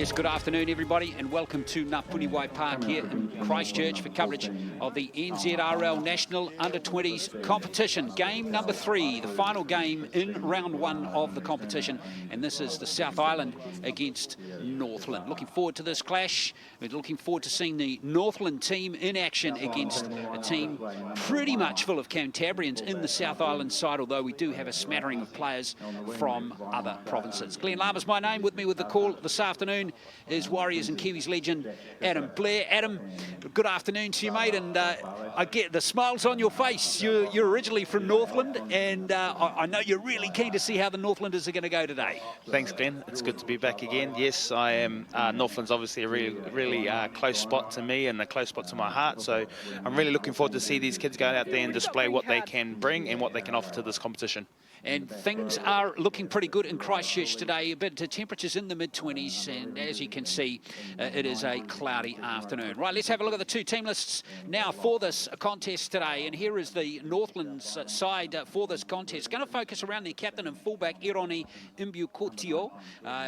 Yes, good afternoon, everybody, and welcome to Ngāpuniwai Park here in Christchurch for coverage of the NZRL National Under-20s competition. Game number 3, the final game in round 1 of the competition, and this is the South Island against Northland. Looking forward to this clash. We're looking forward to seeing the Northland team in action against a team pretty much full of Cantabrians in the South Island side, although we do have a smattering of players from other provinces. Glenn Lama's my name. With me with the call this afternoon is Warriors and Kiwis legend Adam Blair. Adam, good afternoon to you, mate, and I get the smiles on your face. You're originally from Northland, and I know you're really keen to see how the Northlanders are going to go today. Thanks, Glenn. It's good to be back again. Yes, I am. Northland's obviously a really close spot to me and a close spot to my heart, so I'm really looking forward to see these kids go out there and display what they can bring and what they can offer to this competition. And things are looking pretty good in Christchurch today, but the temperatures in the mid-20s, and as you can see, it is a cloudy afternoon. Right, let's have a look at the two team lists now for this contest today. And here is the Northland's side for this contest. Going to focus around their captain and fullback, Ironi Imbucotio,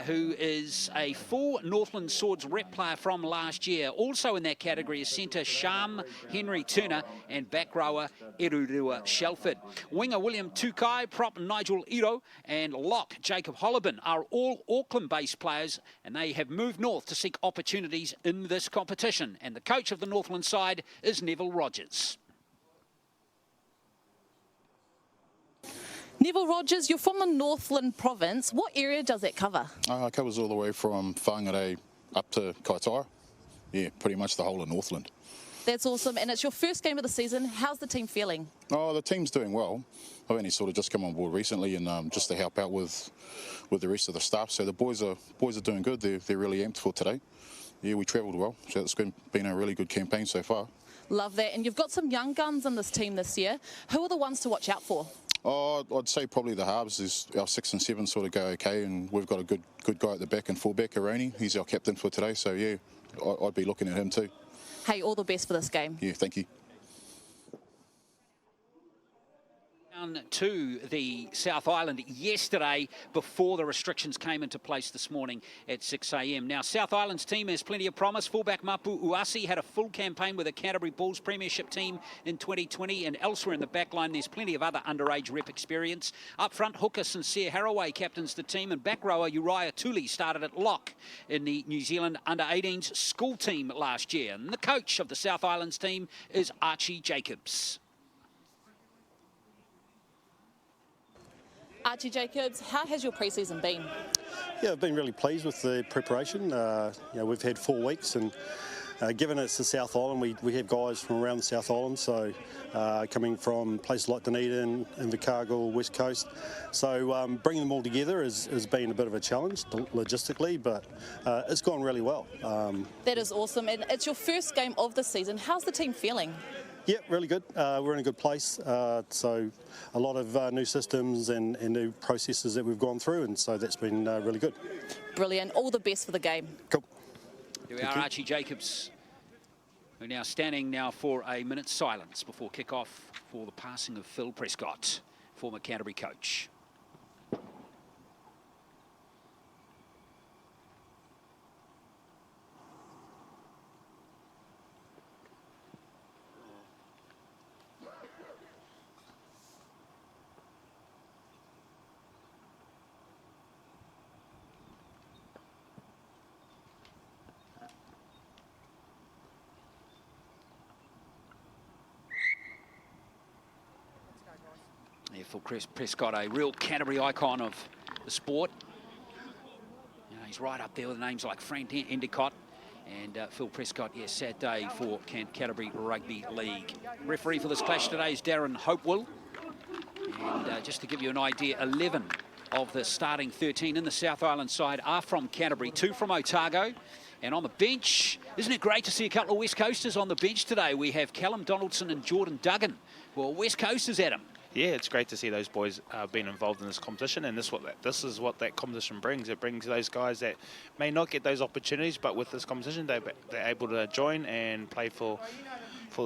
who is a full Northland Swords rep player from last year. Also in that category is centre Sham Henry Turner and back rower Erurua Shelford. Winger William Tukai, prop Nigel Iro and lock Jacob Hollibin are all Auckland-based players, and they have moved north to seek opportunities in this competition. And the coach of the Northland side is Neville Rogers. Neville Rogers, you're from the Northland province. What area does it cover? It covers all the way from Whangarei up to Kaitaia. Yeah, pretty much the whole of Northland. That's awesome. And it's your first game of the season. How's the team feeling? Oh, the team's doing well. I've only sort of just come on board recently, and just to help out with the rest of the staff. So the boys are doing good. They're really amped for today. Yeah, we travelled well. So it's been a really good campaign so far. Love that. And you've got some young guns in this team this year. Who are the ones to watch out for? Oh, I'd say probably the halves. Is our 6 and 7 sort of go okay, and we've got a good guy at the back and fullback, Ironi. He's our captain for today. So yeah, I'd be looking at him too. Hey, all the best for this game. Yeah, thank you. To the South Island yesterday before the restrictions came into place this morning at 6 a.m. Now, South Island's team has plenty of promise. Fullback Mapu Uasi had a full campaign with the Canterbury Bulls Premiership team in 2020, and elsewhere in the back line there's plenty of other underage rep experience. Up front, hooker Sincere Haraway captains the team, and back rower Uriah Tooley started at lock in the New Zealand Under-18s school team last year. And the coach of the South Island's team is Archie Jacobs. Archie Jacobs, how has your pre-season been? Yeah, I've been really pleased with the preparation. We've had 4 weeks, and given it's the South Island, we have guys from around the South Island, so coming from places like Dunedin, Invercargill, West Coast. So bringing them all together has been a bit of a challenge logistically, but it's gone really well. That is awesome, and it's your first game of the season. How's the team feeling? Yeah, really good. We're in a good place. So a lot of new systems and new processes that we've gone through, and so that's been really good. Brilliant. All the best for the game. Cool. Here we are, Archie Jacobs, who are now standing for a minute's silence before kick-off for the passing of Phil Prescott, former Canterbury coach. Yeah, Phil Prescott, a real Canterbury icon of the sport. You know, he's right up there with names like Frank Endicott and Phil Prescott. Yeah, sad day for Canterbury Rugby League. Referee for this clash today is Darren Hopewell. And just to give you an idea, 11 of the starting 13 in the South Island side are from Canterbury, 2 from Otago. And on the bench, isn't it great to see a couple of West Coasters on the bench today? We have Callum Donaldson and Jordan Duggan. Well, West Coasters, Adam. Yeah, it's great to see those boys being involved in this competition, and this is what that competition brings. It brings those guys that may not get those opportunities, but with this competition, they're able to join and play for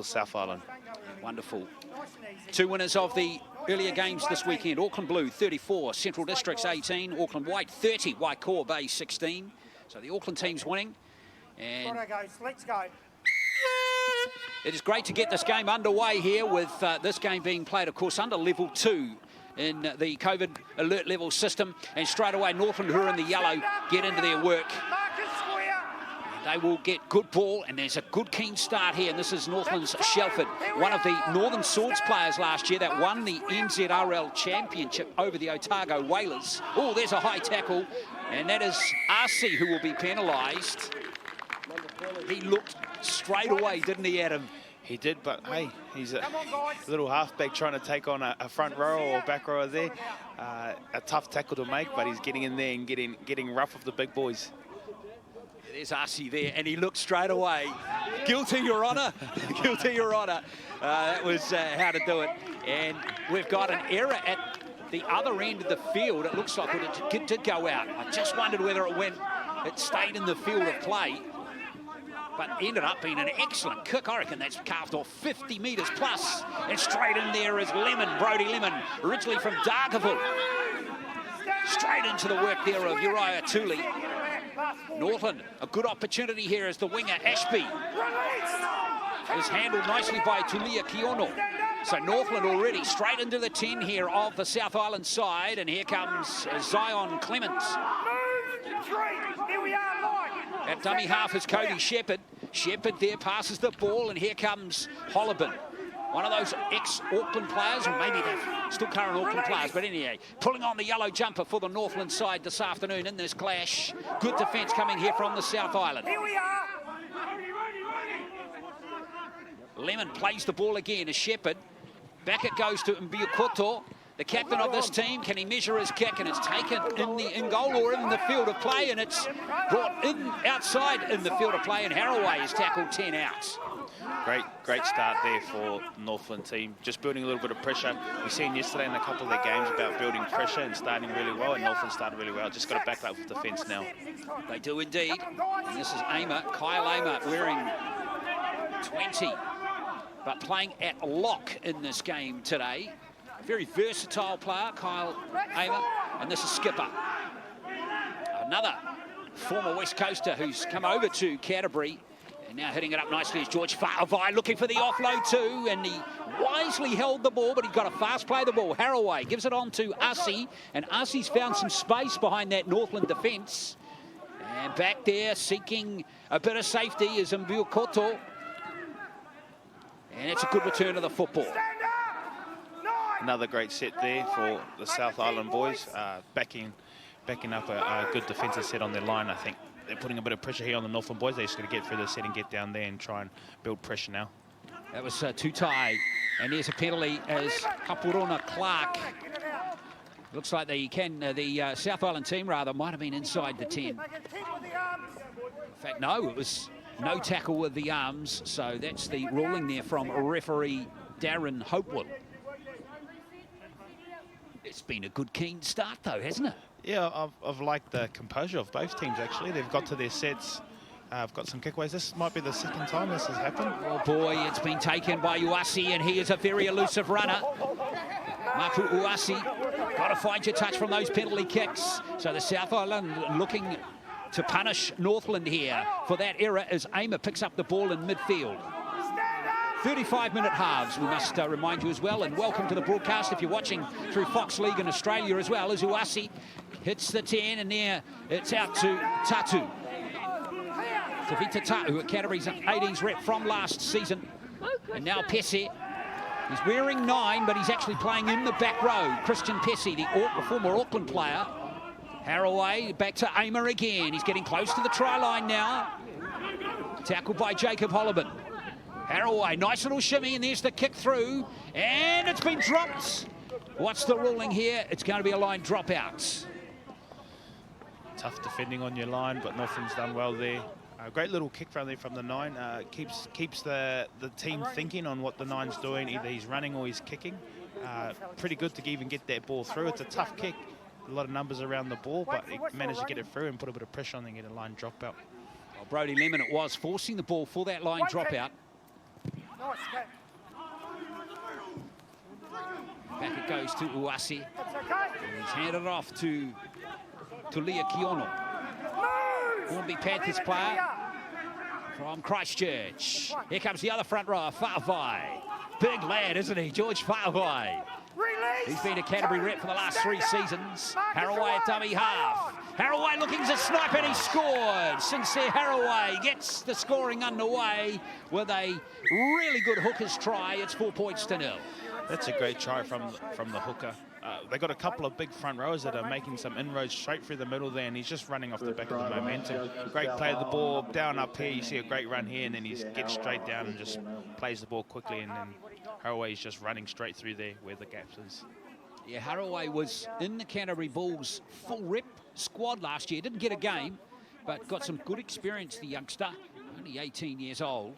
South Island. Wonderful. 2 winners of the earlier games this weekend. Auckland Blue 34, Central Districts 18, Auckland White 30, Waikoa Bay 16. So the Auckland team's winning. And let's go. it is great to get this game underway here with this game being played, of course, under level 2 in the COVID alert level system. And straight away, Northland, who are in the yellow, get into their work. They will get good ball, and there's a good keen start here. And this is Northland's Shelford, one of the Northern Swords players last year that won the NZRL Championship over the Otago Whalers. Oh, there's a high tackle, and that is RC who will be penalised. He looked straight away, didn't he, Adam? He did, but hey, he's a little halfback trying to take on a front row or back row there. A tough tackle to make, but he's getting in there and getting rough with the big boys. There's RC there, and he looked straight away. Guilty, Your Honour. Guilty, Your Honour. That was how to do it. And we've got an error at the other end of the field. It looks like it did go out. I just wondered whether it stayed in the field of play, but ended up being an excellent kick. I reckon that's carved off 50 metres plus. And straight in there is Lemon, Brody Lemon, originally from Dargaville. Straight into the work there of Uriah Tooley. Northland, a good opportunity here as the winger Ashby is handled nicely by Tulia Kiono. So Northland already straight into the 10 here of the South Island side, and here comes Zion Clements. At dummy half is Cody Shepherd. Shepherd there passes the ball, and here comes Hollibin. One of those ex-Auckland players, or maybe they're still current Auckland players, but anyway, pulling on the yellow jumper for the Northland side this afternoon in this clash. Good defence coming here from the South Island. Here we are. Lemon plays the ball again as Shepherd. Back it goes to Mbiukoto, the captain of this team. Can he measure his kick? And it's taken in goal or in the field of play, and it's brought in outside in the field of play, and Haraway is tackled 10 out. Great start there for the Northland team. Just building a little bit of pressure. We've seen yesterday in a couple of their games about building pressure and starting really well, and Northland started really well. Just got to back that up with defence now. They do indeed. And this is Kyle Amer, wearing 20, but playing at lock in this game today. Very versatile player, Kyle Amer, and this is Skipper. Another former West Coaster who's come over to Canterbury. And now hitting it up nicely is George Fa'avai, looking for the offload too, and he wisely held the ball, but he got a fast play the ball. Haraway gives it on to Asi, and Asi's found some space behind that Northland defence. And back there, seeking a bit of safety, is Mbiukoto. And it's a good return of the football. Another great set there for the South Island boys, backing up a good defensive set on their line. I think they're putting a bit of pressure here on the Northland boys. They're just going to get through the set and get down there and try and build pressure now. That was Tutai, and there's a penalty as Hapurona Clark. Looks like the South Island team rather might have been inside the 10. In fact, no, it was no tackle with the arms. So that's the ruling there from referee Darren Hopewell. It's been a good keen start though, hasn't it? Yeah, I've liked the composure of both teams, actually. They've got to their sets. I've got some kickways. This might be the second time this has happened. Oh, boy, it's been taken by Uasi, and he is a very elusive runner. Mapu Uasi, got to find your touch from those penalty kicks. So the South Island looking to punish Northland here for that error as Amer picks up the ball in midfield. 35-minute halves, we must remind you as well, and welcome to the broadcast if you're watching through Fox League in Australia as well, as Uasi hits the 10, and there it's out to Tatu. Tavita Tatu, at Canterbury's 18s rep from last season. And now Pesce. He's wearing 9, but he's actually playing in the back row. Christian Pesce, the former Auckland player. Haraway back to Amer again. He's getting close to the try line now. Tackled by Jacob Hollibin. Haraway, nice little shimmy, and there's the kick through, and it's been dropped. What's the ruling here? It's going to be a line dropout. Tough defending on your line, but Northland's done well there. Great little kick from there from the 9. Keeps the team thinking on what the 9's doing. Either he's running or he's kicking. Pretty good to even get that ball through. It's a tough kick. A lot of numbers around the ball, but he managed to get it through and put a bit of pressure on and get a line dropout. Well, Brody Lemon it was, forcing the ball for that line dropout. Back it goes to Uasi. And he's handed off to Leah Kiono. Hornby Panthers player from Christchurch. Here comes the other front rower, Fa'avai. Big lad, isn't he? George Fa'avai. He's been a Canterbury rep for the last 3 seasons. Haraway at dummy half. Haraway looking to snipe and he scored. Sincere Haraway gets the scoring underway with a really good hooker's try. It's 4 points to 0. That's a great try from the hooker. They got a couple of big front rowers that are making some inroads straight through the middle there, and he's just running off the back of the momentum. Great play of the ball down up here. You see a great run here, and then he gets straight down and just plays the ball quickly, and then Haraway is just running straight through there where the gaps is. Yeah, Haraway was in the Canterbury Bulls full rep squad last year. Didn't get a game, but got some good experience, the youngster. Only 18 years old.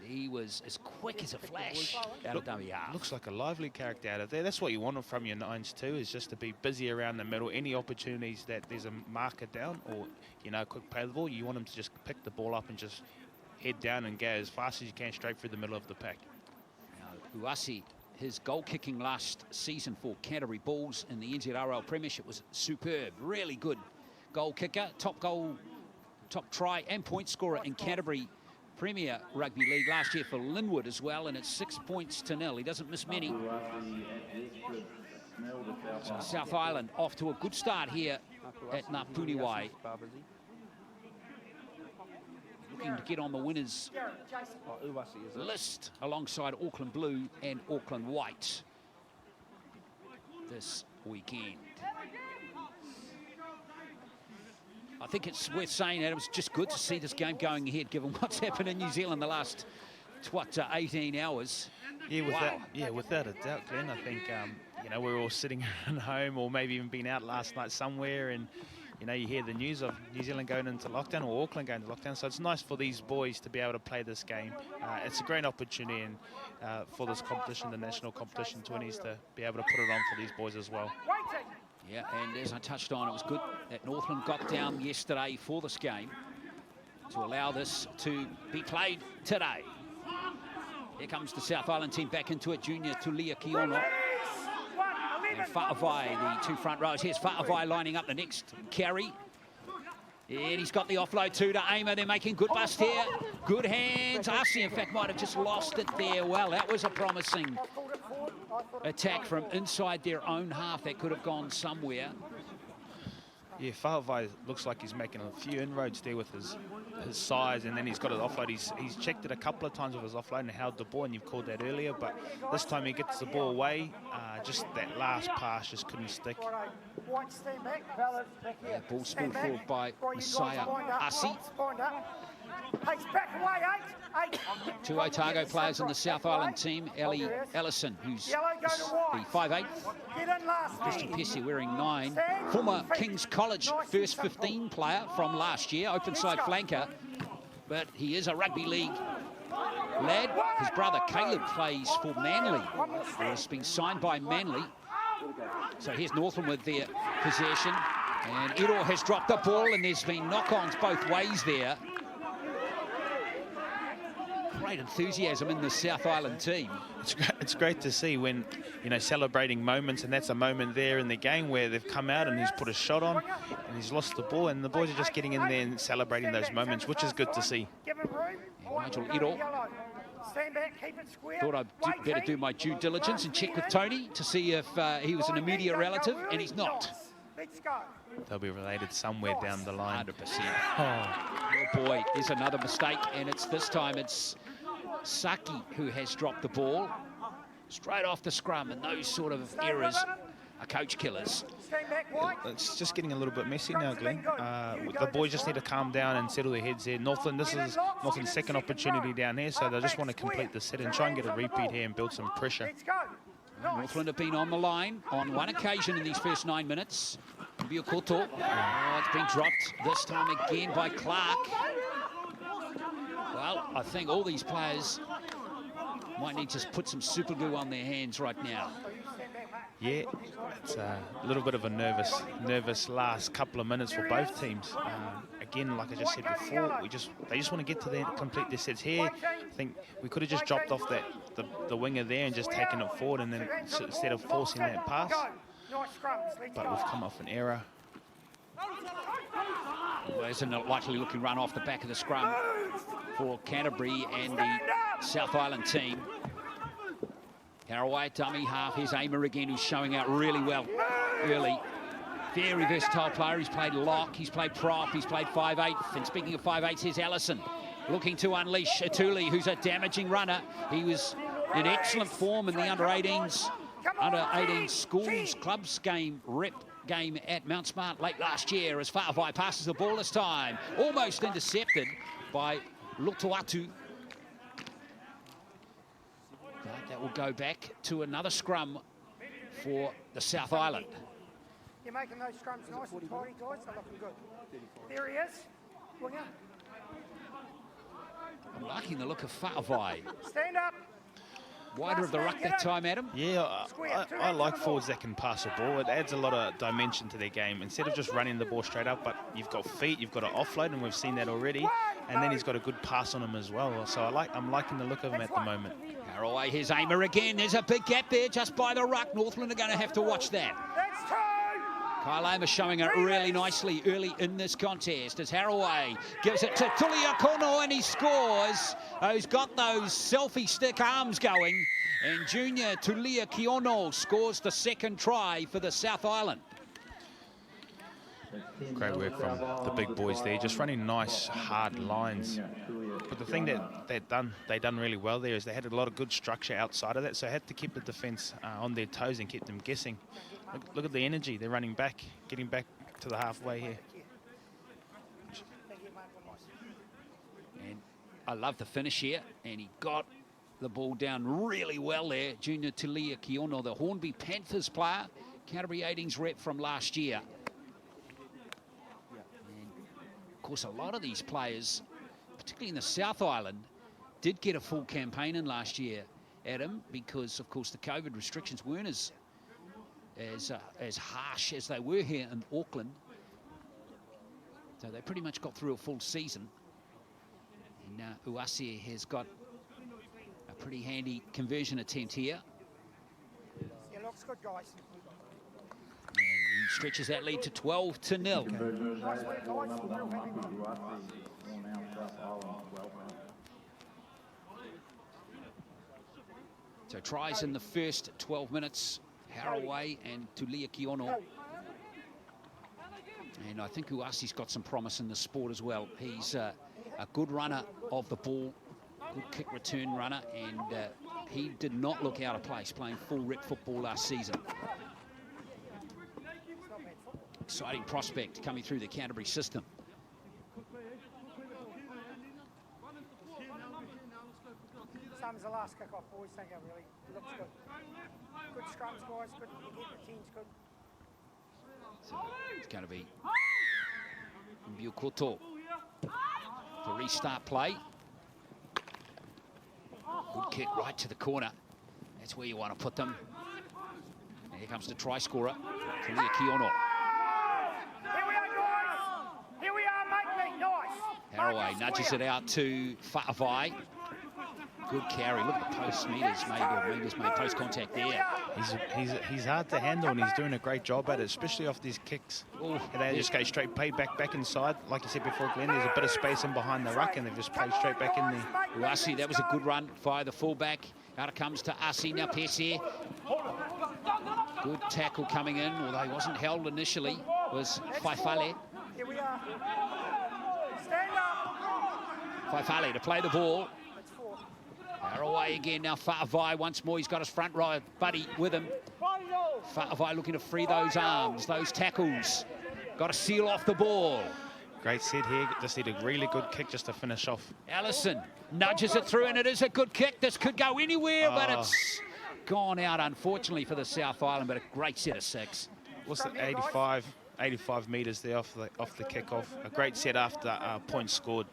He was as quick as a flash out of dummy half. Looks like a lively character out of there. That's what you want from your 9s too, is just to be busy around the middle. Any opportunities that there's a marker down or, you know, quick play the ball, you want him to just pick the ball up and just head down and go as fast as you can straight through the middle of the pack. Now, Uasi, his goal kicking last season for Canterbury Bulls in the NZRL Premiership was superb. Really good goal kicker, top goal, top try and point scorer in Canterbury Premier Rugby League last year for Linwood as well, and it's 6 points to 0. He doesn't miss many. So South Island off to a good start here at Napuniwai. Looking to get on the winners list alongside Auckland Blue and Auckland White this weekend. I think it's worth saying that it was just good to see this game going ahead, given what's happened in New Zealand the last, 18 hours. Yeah, without a doubt, Glenn. I think, you know, we're all sitting at home or maybe even been out last night somewhere, and, you know, you hear the news of New Zealand going into lockdown or Auckland going into lockdown. So it's nice for these boys to be able to play this game. It's a great opportunity and, for this competition, the national competition 20s, to be able to put it on for these boys as well. Yeah, and as I touched on, it was good that Northland got down yesterday for this game to allow this to be played today. Here comes the South Island team back into it. Junior Tulia Kiono and Fa'avai, the 2 front rows. Here's Fa'avai lining up the next carry. And he's got the offload too to Aimer. They're making good bust here. Good hands. Arce, in fact, might have just lost it there. Well, that was a promising attack from inside their own half. That could have gone somewhere. Yeah, Fa'avai looks like he's making a few inroads there with his size, and then he's got an offload. He's checked it a couple of times with his offload and held the ball, and you've called that earlier, but this time he gets the ball away. Just that last pass just couldn't stick. Yeah, ball spilled forward by Messiah Arce. 2 Otago players in the South Island team. Ellie Ellison, who's the 5'8". Christian Pesce wearing 9. Former King's College first 15 player from last year, open side flanker. But he is a rugby league lad. His brother Caleb plays for Manly. He has been signed by Manly. So here's Northland with their possession. And Iro has dropped the ball, and there's been knock-ons both ways there. Great enthusiasm in the South Island team. It's great to see when, you know, celebrating moments, and that's a moment there in the game where they've come out and he's put a shot on and he's lost the ball, and the boys are just getting in there and celebrating those moments, which is good to see. And Nigel Iro thought I'd better do my due diligence and check with Tony to see if he was an immediate relative, and he's not. They'll be related somewhere down the line. 100%. Oh boy, there's another mistake, and this time it's Saki who has dropped the ball straight off the scrum, and those sort of errors are coach killers. It's just getting a little bit messy now, Glenn. The boys just need to calm down and settle their heads here. Northland, this is Northland's second opportunity down here, so they just want to complete the set and try and get a repeat here and build some pressure. Northland have been on the line on one occasion in these first 9 minutes. Biokoto. Oh, it's been dropped this time again by Clark. Well, I think all these players might need to put some super glue on their hands right now. Yeah, it's a little bit of a nervous last couple of minutes for both teams. Again, like I just said before, they just want to get to complete their sets here. I think we could have just dropped off the winger there and just taken it forward, and then instead of forcing that pass. But we've come off an error. Well, there's a likely looking run off the back of the scrum for Canterbury and the South Island team. Haraway, dummy half. Here's Aimer again, who's showing out really well early. Very versatile player. He's played lock, he's played prop, he's played 5'8". And speaking of 5'8", here's Allison looking to unleash Atuli, who's a damaging runner. He was in excellent form in the under-18 schools clubs rep game at Mount Smart late last year, as Fa'avai passes the ball this time. Almost intercepted by Lotoatu. But that will go back to another scrum for the South Island. You're making those scrums nice and tidy, guys. They're looking good. There he is. Winger. I'm liking the look of Fa'avai. Stand up. Wider of the ruck that time, Adam. Yeah, I like forwards that can pass the ball. It adds a lot of dimension to their game. Instead of just running the ball straight up, but you've got feet, you've got to offload, and we've seen that already. And then he's got a good pass on him as well. So I'm liking the look of him at the moment. Haraway, here's Aimer again. There's a big gap there just by the ruck. Northland are going to have to watch that. That's two. Kyle Aimer showing it really nicely early in this contest as Haraway gives it to Tulia Kono and he scores. He's got those selfie stick arms going. And junior Tulia Kiono scores the second try for the South Island. Great work from the big boys there, just running nice, hard lines. But the thing that they done really well there is they had a lot of good structure outside of that, so they had to keep the defence on their toes and keep them guessing. Look at the energy. They're running back, getting back to the halfway here. And I love the finish here, and he got the ball down really well there. Junior Tulia Kiono, the Hornby Panthers player, Canterbury 18s rep from last year. And of course, a lot of these players, particularly in the South Island, did get a full campaign in last year, Adam, because of course the COVID restrictions weren't as harsh as they were here in Auckland. So they pretty much got through a full season. And now Uasi has got a pretty handy conversion attempt here. Yeah, looks good, guys. And he stretches that lead to 12-0. Nice work, guys. Real happy with it. So tries in the first 12 minutes. Haraway and Tulia Kiono. And I think Uasi's got some promise in the sport as well. He's a good runner of the ball, good kick return runner, and he did not look out of place playing full rep football last season. Exciting prospect coming through the Canterbury system. Same as the last kick-off, boys. Thank you, really. It looks good. Good scrums, guys. Good. You get the team's good. So it's going to be Mbukoto to restart play. Good kick right to the corner. That's where you want to put them. And here comes the try scorer, Tulia Kiono. Here we are, guys. Here we are, mate. Nice. Haraway nudges it out to Fa'avai. Good carry. Look at the post meters made post contact there. He's hard to handle and he's doing a great job at it, especially off these kicks. Oh, and they just go straight back inside. Like you said before, Glenn, there's a bit of space in behind the ruck and they've just played straight back in there. Uasi, that was a good run via the fullback. Out it comes to Asi. Now Pese. Good tackle coming in, although he wasn't held initially, was Faifale. Here we are. Stand up. Faifale to play the ball. Haraway again, now Fa'avai once more. He's got his front row buddy with him. Fa'avai looking to free those arms, those tackles. Got to seal off the ball. Great set here. Just need a really good kick just to finish off. Allison nudges it through, and it is a good kick. This could go anywhere, but it's gone out, unfortunately, for the South Island, but a great set of six. What's the 85 metres there off the kick-off. A great set after points scored.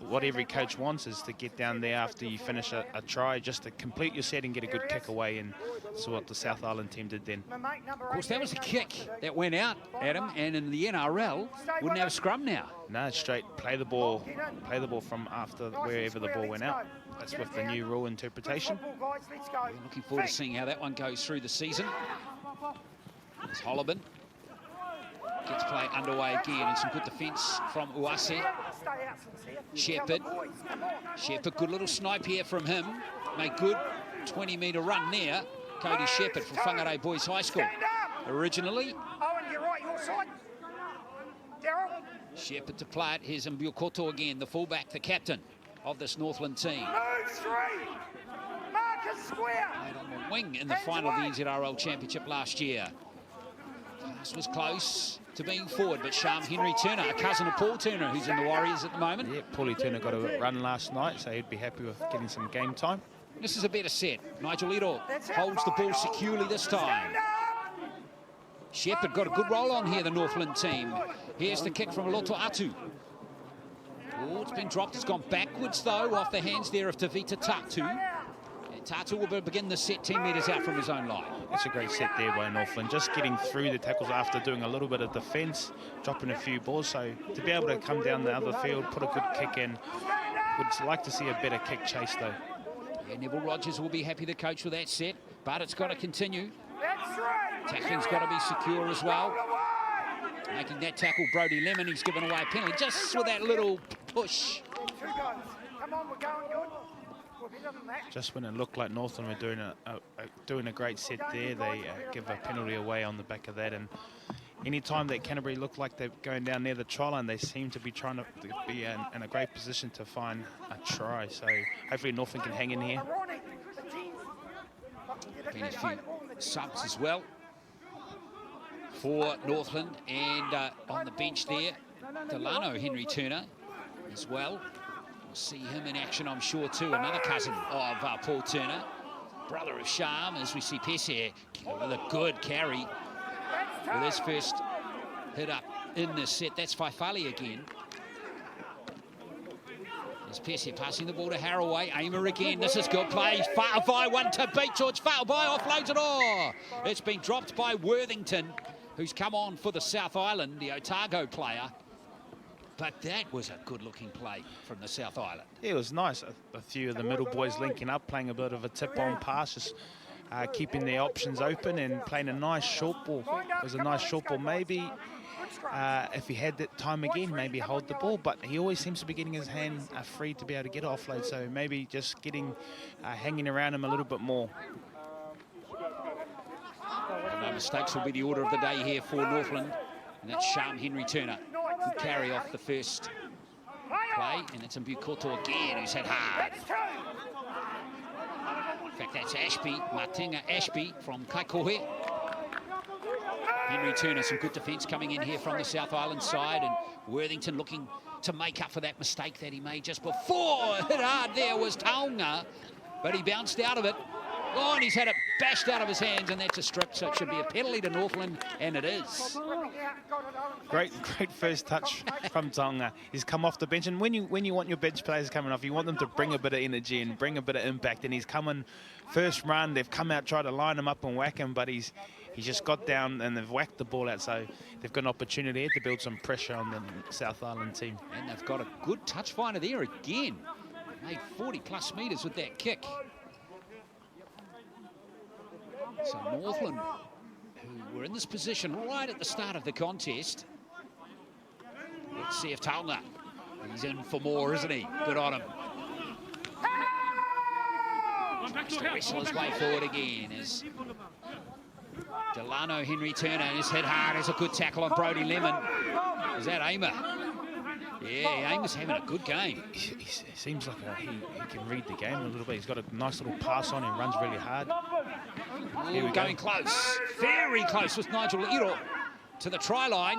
What every coach wants is to get down there after you finish a try, just to complete your set and get a good kick away, and that's what the South Island team did then. Of course, that was a kick that went out, Adam, and in the NRL, wouldn't have a scrum now. No, straight, play the ball from after wherever the ball went out. That's with the new rule interpretation. We're looking forward to seeing how that one goes through the season. It's Hollobin. Gets play underway again, and some good defence from Uase. Shepherd. Shepherd, good little snipe here from him. Made good 20-metre run there. Cody Shepherd from Whangarei Boys High School. Originally. Owen, you're right, your side. Daryl. Shepherd to play it. Here's Mbukoto again, the fullback, the captain of this Northland team. Move 3. Marcus square. Played on the wing in the final of the NZRL Championship last year. Pass was close to being forward, but Sham Henry Turner, a cousin of Paul Turner, who's in the Warriors at the moment. Yeah, Paulie Turner got a run last night, so he'd be happy with getting some game time. This is a better set. Nigel Ero holds the ball securely this time. Shepherd got a good roll on here, the Northland team. Here's the kick from Loto Atu. Oh, it's been dropped. It's gone backwards, though, off the hands there of Tavita Tatu. And Tatu will begin the set 10 metres out from his own line. It's a great set there by Northland, just getting through the tackles after doing a little bit of defence, dropping a few balls. So to be able to come down the other field, put a good kick in, would like to see a better kick chase, though. Yeah, Neville Rogers will be happy to coach with that set, but it's got to continue. Tackling's got to be secure as well. Making that tackle, Brody Lemon, he's given away a penalty just with that little push. Come on, we're going good. We're better than that. Just when it looked like Northland were doing a great set there, they give a penalty away on the back of that. And any time that Canterbury looked like they're going down near the try line, they seem to be trying to be in a great position to find a try. So hopefully Northland can hang in here. Been a few subs as well for Northland, and on the bench there, Delano Henry Turner as well. We'll see him in action, I'm sure, too. Another cousin of Paul Turner, brother of Sham, as we see Pesce with a good carry with his first hit up in this set. That's Faifali again. There's Pesce passing the ball to Haraway. Aimer again. This is good play. Faavai one to beat George Faavai. Offloads it all. It's been dropped by Worthington, who's come on for the South Island, the Otago player. But that was a good-looking play from the South Island. Yeah, it was nice. A few of the middle boys linking up, playing a bit of a tip-on pass, just keeping their options open and playing a nice short ball. It was a nice short ball. Maybe if he had that time again, maybe hold the ball, but he always seems to be getting his hand free to be able to get offload, so maybe just getting hanging around him a little bit more. No mistakes will be the order of the day here for Northland, and that's Sham Henry Turner. Good carry off the first play, and it's Mbukoto again, who's hit hard. In fact, that's Ashby, Martinga Ashby from Kaikohe. Henry Turner, some good defence coming in here from the South Island side, and Worthington looking to make up for that mistake that he made just before. Hit hard there was Taonga, but he bounced out of it. Oh, and he's had it bashed out of his hands, and that's a strip, so it should be a penalty to Northland, and it is. Great first touch from Taonga. He's come off the bench, and when you want your bench players coming off, you want them to bring a bit of energy and bring a bit of impact, and he's coming first run. They've come out, tried to line him up and whack him, but he's just got down and they've whacked the ball out, so they've got an opportunity here to build some pressure on the South Island team. And they've got a good touch finder there again. Made 40+ metres with that kick. So Northland, who were in this position right at the start of the contest. Let's see if Taonga, he's in for more, isn't he? Good on him. Tries to wrestle his way forward again as Delano Henry Turner is hit hard. It's a good tackle on Brody Lemon. Is that Aimer? Yeah, Aimer's having a good game. He seems like he can read the game a little bit. He's got a nice little pass on and runs really hard. Here we going close, very close with Nigel Ero to the try line.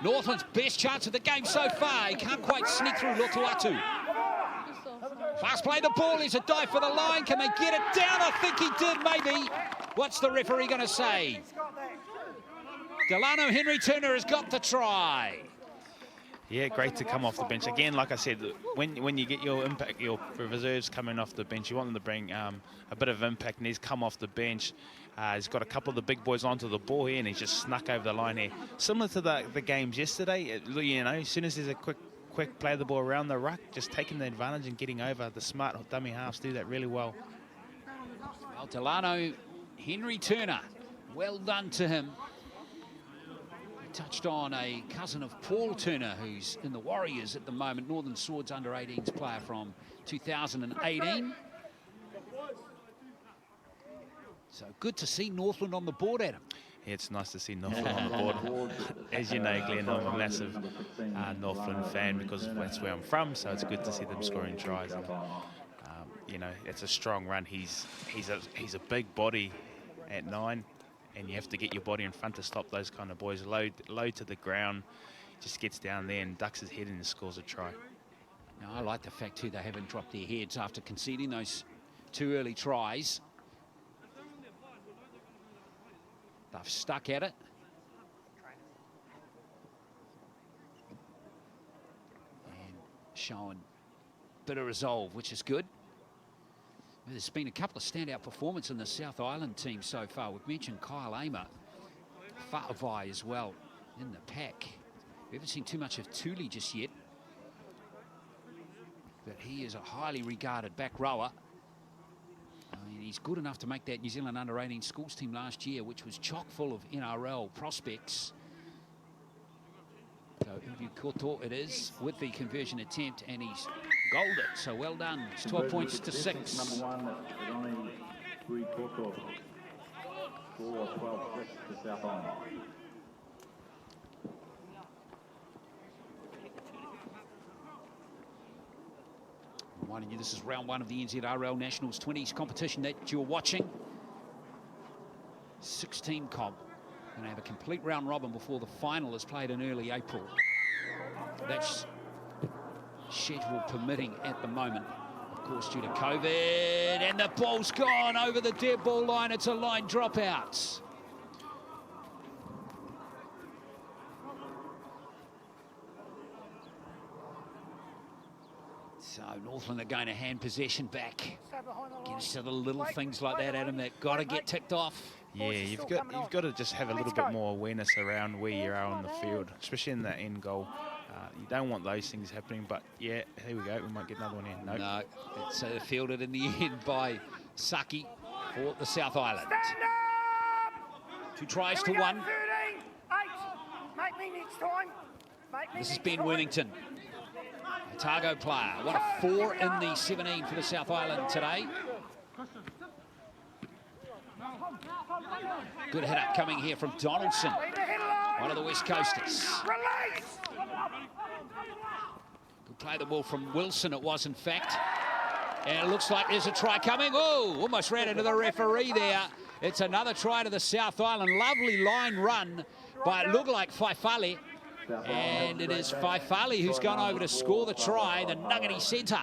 Northland's best chance of the game so far. He can't quite sneak through Lotuatu. Fast play the ball, is a dive for the line. Can they get it down? I think he did, maybe. What's the referee going to say? Delano Henry Turner has got the try. Yeah, great to come off the bench. Again, like I said, when you get your impact, your reserves coming off the bench, you want them to bring a bit of impact, and he's come off the bench. He's got a couple of the big boys onto the ball here, and he's just snuck over the line here. Similar to the games yesterday, you know, as soon as there's a quick play the ball around the ruck, just taking the advantage and getting over. The smart dummy halves do that really well. Well, Delano Henry Turner, well done to him. touched on a cousin of Paul Turner, who's in the Warriors at the moment, Northern Swords under-18s player from 2018. So good to see Northland on the board, Adam. Yeah, it's nice to see Northland on the board. As you know, Glenn, I'm a massive Northland fan because that's where I'm from, so it's good to see them scoring tries. And, you know, it's a strong run. He's a big body at 9, and you have to get your body in front to stop those kind of boys. Low to the ground, just gets down there and ducks his head and scores a try. Now, I like the fact, too, they haven't dropped their heads after conceding those 2 early tries. They've stuck at it. And showing a bit of resolve, which is good. There's been a couple of standout performances in the South Island team so far. We've mentioned Kyle Amer, Fa'avai as well in the pack. We haven't seen too much of Thule just yet, but he is a highly regarded back rower. I mean, he's good enough to make that New Zealand under-18 schools team last year, which was chock full of NRL prospects. So Ubu Koto it is with the conversion attempt, and he's goaled it. So well done. It's 12 points to 6. Number 1, Ronnie Rui Koto. Score 12-6 to South Island. Reminding you, this is round 1 of the NZRL Nationals 20s competition that you're watching. 16 comp. Going to have a complete round robin before the final is played in early April. That's schedule permitting at the moment, of course, due to COVID. And the ball's gone over the dead ball line. It's a line dropout. So Northland are going to hand possession back. Gets to the little things like that, Adam, that got to get ticked off. Yeah, you've got to just have a little bit more awareness around where you are on the field, especially in that end goal. You don't want those things happening, but yeah, here we go. We might get another one in. Nope. No, it's fielded in the end by Saki for the South Island. 2 tries to 1. This is Ben Worthington, Otago player. 1 of 4 in the 17 for the South Island today. Good hit up coming here from Donaldson, one of the West Coasters. Good play the ball from Wilson, it was in fact. And it looks like there's a try coming. Oh, almost ran into the referee there. It's another try to the South Island. Lovely line run by, it looked like Faifale. And it is Faifale who's gone over to score the try, the Ngangati centre.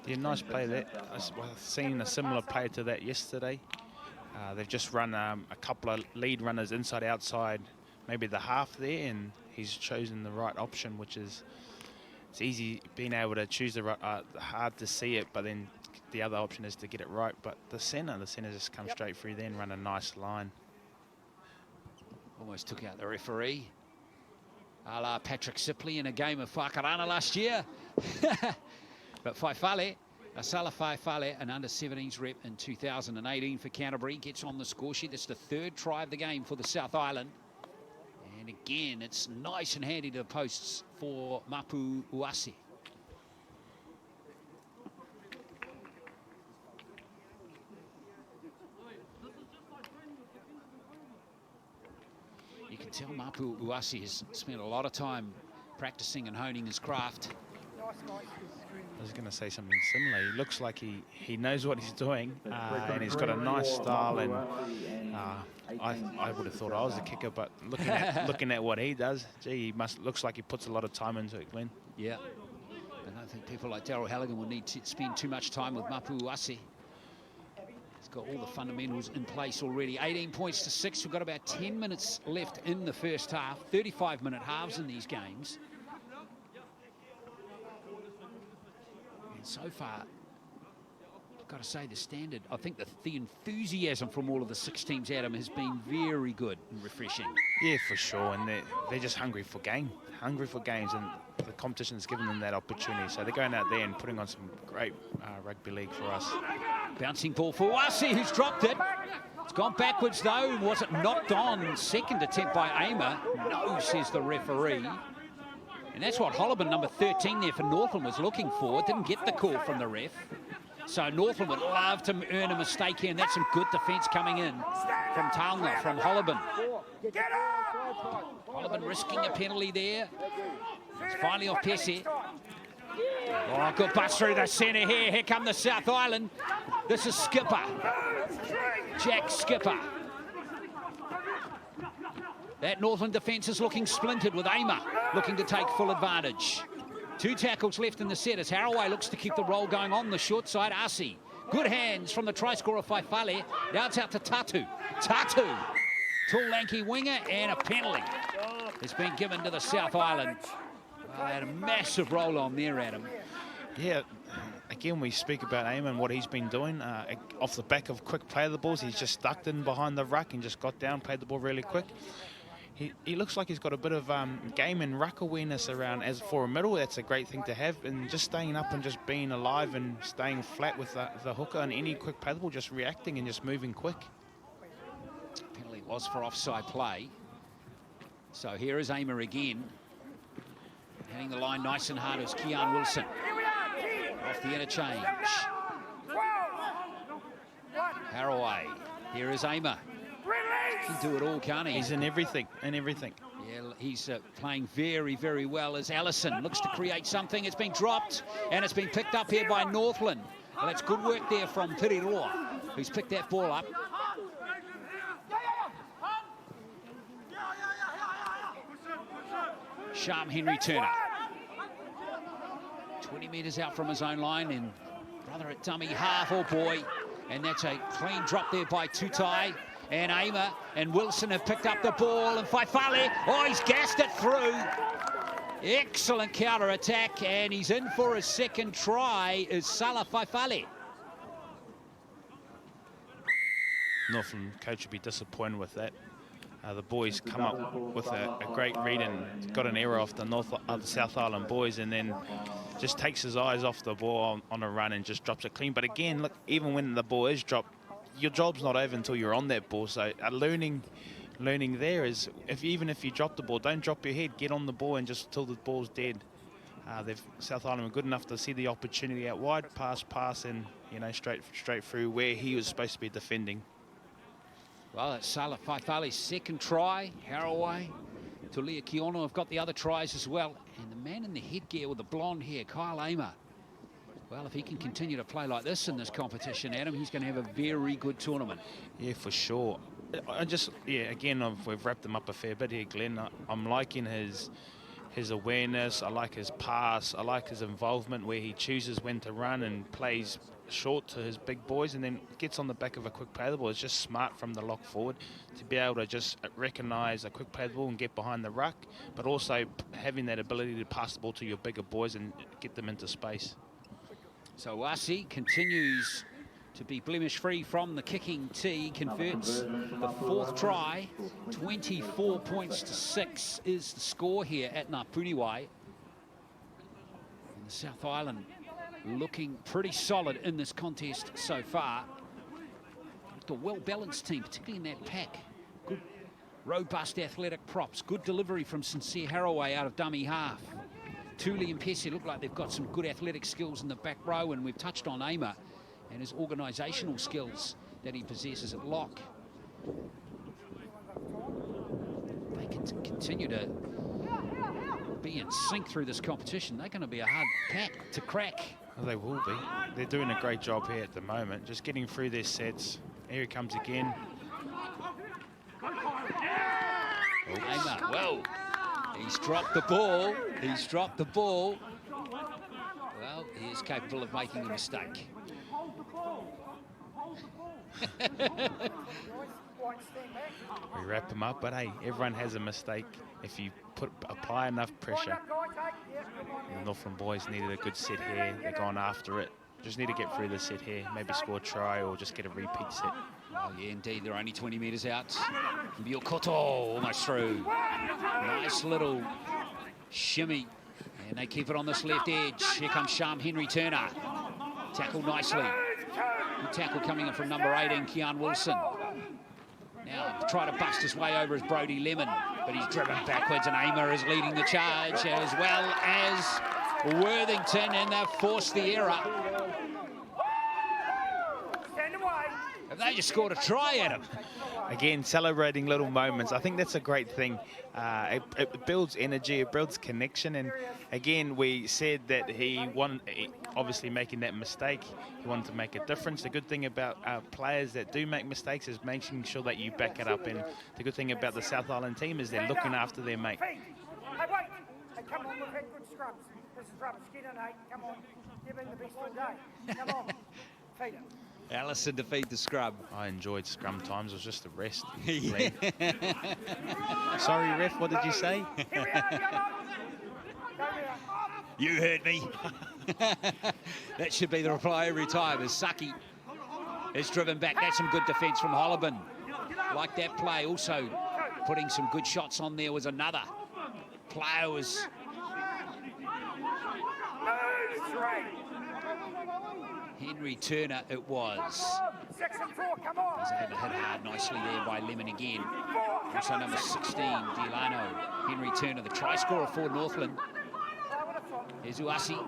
Yeah, nice play there. I've seen a similar play to that yesterday. They've just run a couple of lead runners inside, outside, maybe the half there, and he's chosen the right option, which is, it's easy being able to choose the right, hard to see it, but then the other option is to get it right. But the centre just come straight through there and run a nice line. Almost took out the referee. A la Patrick Sipley in a game of Whakarana last year. But Faifale, Asala Faifale, an under-17s rep in 2018 for Canterbury, gets on the score sheet. That's the 3rd try of the game for the South Island. And again, it's nice and handy to the posts for Mapu Uasi. You can tell Mapu Uasi has spent a lot of time practicing and honing his craft. I was going to say something similar. He looks like he knows what he's doing, and he's got a nice style. And I would have thought I was a kicker, but looking at what he does, gee, looks like he puts a lot of time into it, Glenn. Yeah, I don't think people like Daryl Halligan will need to spend too much time with Mapu Uasi. He's got all the fundamentals in place already. 18 points to 6. We've got about 10 minutes left in the first half. 35-minute halves in these games. So far, I've got to say the standard, I think the enthusiasm from all of the 6 teams, Adam, has been very good and refreshing. Yeah, for sure, and they're just hungry for games, and the competition's given them that opportunity. So they're going out there and putting on some great rugby league for us. Bouncing ball for Uasi, who's dropped it. It's gone backwards, though. Was it knocked on? Second attempt by Aimer. No, says the referee. And that's what Holliban, number 13 there for Northland, was looking for. Didn't get the call from the ref. So Northland would love to earn a mistake here, and that's some good defence coming in from Taonga, from Holliban. Holliban risking a penalty there. It's finally off Pesce. Oh, good bust through the centre here. Here come the South Island. This is Skipper. Jack Skipper. That Northland defence is looking splintered with Aimer looking to take full advantage. 2 tackles left in the set as Haraway looks to keep the roll going on the short side. Asi. Good hands from the try scorer Faifale. Now it's out to Tatu. Tatu. Tall, lanky winger, and a penalty has been given to the South Island. Well, they had a massive roll on there, Adam. Yeah, again, we speak about Aimer and what he's been doing. Off the back of quick play of the balls, he's just stuck in behind the ruck and just got down, played the ball really quick. He looks like he's got a bit of game and ruck awareness around as for a middle. That's a great thing to have, and just staying up and just being alive and staying flat with the hooker and any quick play of the ball, just reacting and just moving quick. Penalty was for offside play. So here is Aimer again. Hitting the line nice and hard is Keon Wilson. Off the interchange. Haraway. Here is Aimer. He can do it all, can't he? He's in everything, Yeah, he's playing very, very well as Allison looks to create something. It's been dropped, and it's been picked up here by Northland. Well, that's good work there from Piriroa, who's picked that ball up. Sharm Henry Turner. 20 metres out from his own line, and brother at dummy half, oh boy. And that's a clean drop there by Tutai. And Aimer and Wilson have picked up the ball, and Faifale, oh, he's gassed it through. Excellent counter-attack, and he's in for his second try, is Salah Faifale. Northland coach would be disappointed with that. The boys come up with a great read and got an error off the South Island boys, and then just takes his eyes off the ball on a run and just drops it clean. But again, look, even when the ball is dropped, your job's not over until you're on that ball. So learning there is, even if you drop the ball, don't drop your head, get on the ball and just till the ball's dead. South Island were good enough to see the opportunity out wide, pass, and straight through where he was supposed to be defending. Well, that's Salah Faifale's second try. Haraway, Tulia Kiono have got the other tries as well. And the man in the headgear with the blonde hair, Kyle Aimer. Well, if he can continue to play like this in this competition, Adam, he's going to have a very good tournament. Yeah, for sure. Again, we've wrapped him up a fair bit here, Glenn. I'm liking his awareness. I like his pass. I like his involvement where he chooses when to run and plays short to his big boys and then gets on the back of a quick play of the ball. It's just smart from the lock forward to be able to just recognise a quick play of the ball and get behind the ruck, but also having that ability to pass the ball to your bigger boys and get them into space. So Wasi continues to be blemish-free from the kicking tee, converts the fourth try. 24 points to 6 is the score here at Ngāpuhiwai. And the South Island looking pretty solid in this contest so far. A well-balanced team, particularly in that pack. Good, robust athletic props. Good delivery from Sincere Haraway out of dummy half. Tuli and Pesce look like they've got some good athletic skills in the back row, and we've touched on Aimer and his organisational skills that he possesses at lock. They can continue to be in sync through this competition. They're going to be a hard pack to crack. Well, they will be. They're doing a great job here at the moment, just getting through their sets. Here he comes again. Aimer, well, he's dropped the ball. He's dropped the ball. Well, he is capable of making a mistake. We wrap him up, but hey, everyone has a mistake. If you apply enough pressure. The Northland boys needed a good set here. They're going after it. Just need to get through the set here. Maybe score a try or just get a repeat set. Oh, yeah, indeed. They're only 20 metres out. Biokoto almost through. Nice little shimmy. And they keep it on this left edge. Here comes Sharm Henry Turner. Tackled nicely. Good tackle coming in from number 18, Keon Wilson. Now try to bust his way over as Brody Lemon, but he's driven backwards, and Amer is leading the charge, as well as Worthington, and they've forced the error. And they just scored a try at him. Again, celebrating little moments. I think that's a great thing. It builds energy, it builds connection. And again, we said that obviously making that mistake, he wanted to make a difference. The good thing about players that do make mistakes is making sure that you back it up. And the good thing about the South Island team is they're looking after their mate. Hey, wait. Hey, come on, we've had good scrums. This is rubbish. Get in, hey. Come on. You've been the best all day. Come on. Feed it. Allison to feed the scrub. I enjoyed scrum times. It was just a rest. Sorry, ref, what did you say? You heard me. That should be the reply every time, as Saki is driven back. That's some good defence from Holloban. Like that play. Also putting some good shots on there was another player was... Henry Turner it was. 6 and 4, come on. Doesn't have it hit hard nicely there by Lemon again. Also number 16, Delano. Henry Turner, the try scorer for Northland. Here's Uasi.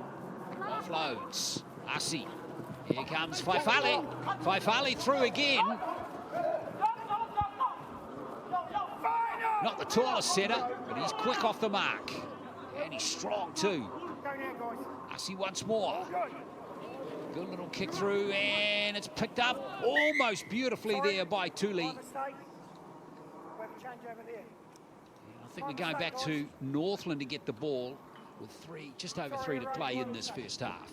Offloads. Asi. Here comes Faifale. Faifale through again. Not the tallest setter, but he's quick off the mark. And he's strong too. Asi once more. Good little kick through, and it's picked up almost beautifully there by Tuli. I think we're going back to Northland to get the ball with just over three to play in this first half.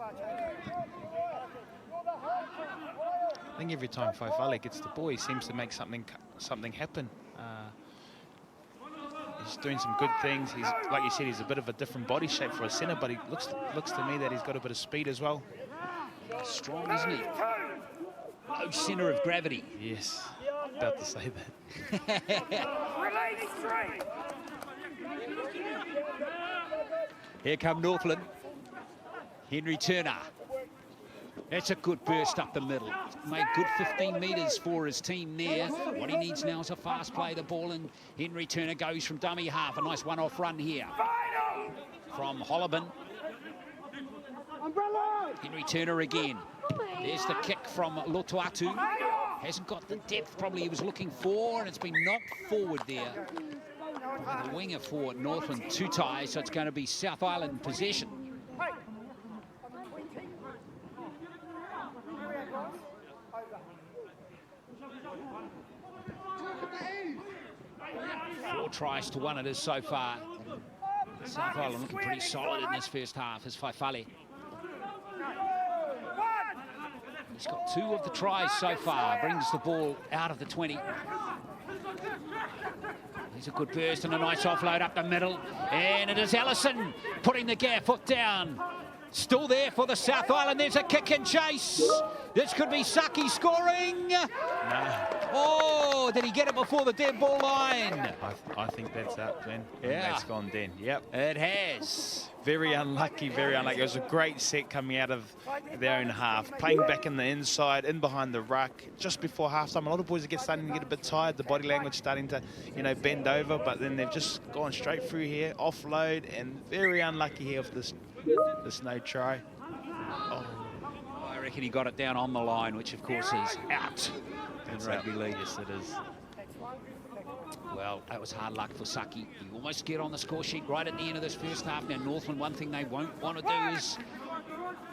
I think every time Faifale gets the ball, he seems to make something happen. He's doing some good things. He's, like you said, he's a bit of a different body shape for a centre, but he looks to me that he's got a bit of speed as well. Strong, isn't he? Low centre of gravity. Yes, about to say that. Here come Northland. Henry Turner. That's a good burst up the middle. Made good 15 metres for his team there. What he needs now is a fast play. The ball, and Henry Turner goes from dummy half. A nice one-off run here from Holloban. Henry Turner again. There's the kick from Lotuatu. Hasn't got the depth probably he was looking for, and it's been knocked forward there by the winger for Northland, Tutai, so it's going to be South Island possession. 4 tries to 1 it is so far. South Island looking pretty solid in this first half as Faifale. He's got 2 of the tries so far, brings the ball out of the 20. There's a good burst and a nice offload up the middle. And it is Allison putting the gear foot down. Still there for the South Island. There's a kick and chase. This could be Saki scoring. No. Oh, did he get it before the dead ball line? I think that's out, Glenn. Yeah. That's gone then. Yep. It has. Very unlucky, very unlucky. It was a great set coming out of their own half. Playing back in the inside, in behind the ruck. Just before halftime, a lot of boys are starting to get a bit tired. The body language starting to, bend over. But then they've just gone straight through here, offload, and very unlucky here with this no try. Oh. I reckon he got it down on the line, which of course is out in rugby league. Yes, it is. Well, that was hard luck for Saki. He almost get on the score sheet right at the end of this first half. Now, Northland, one thing they won't want to do is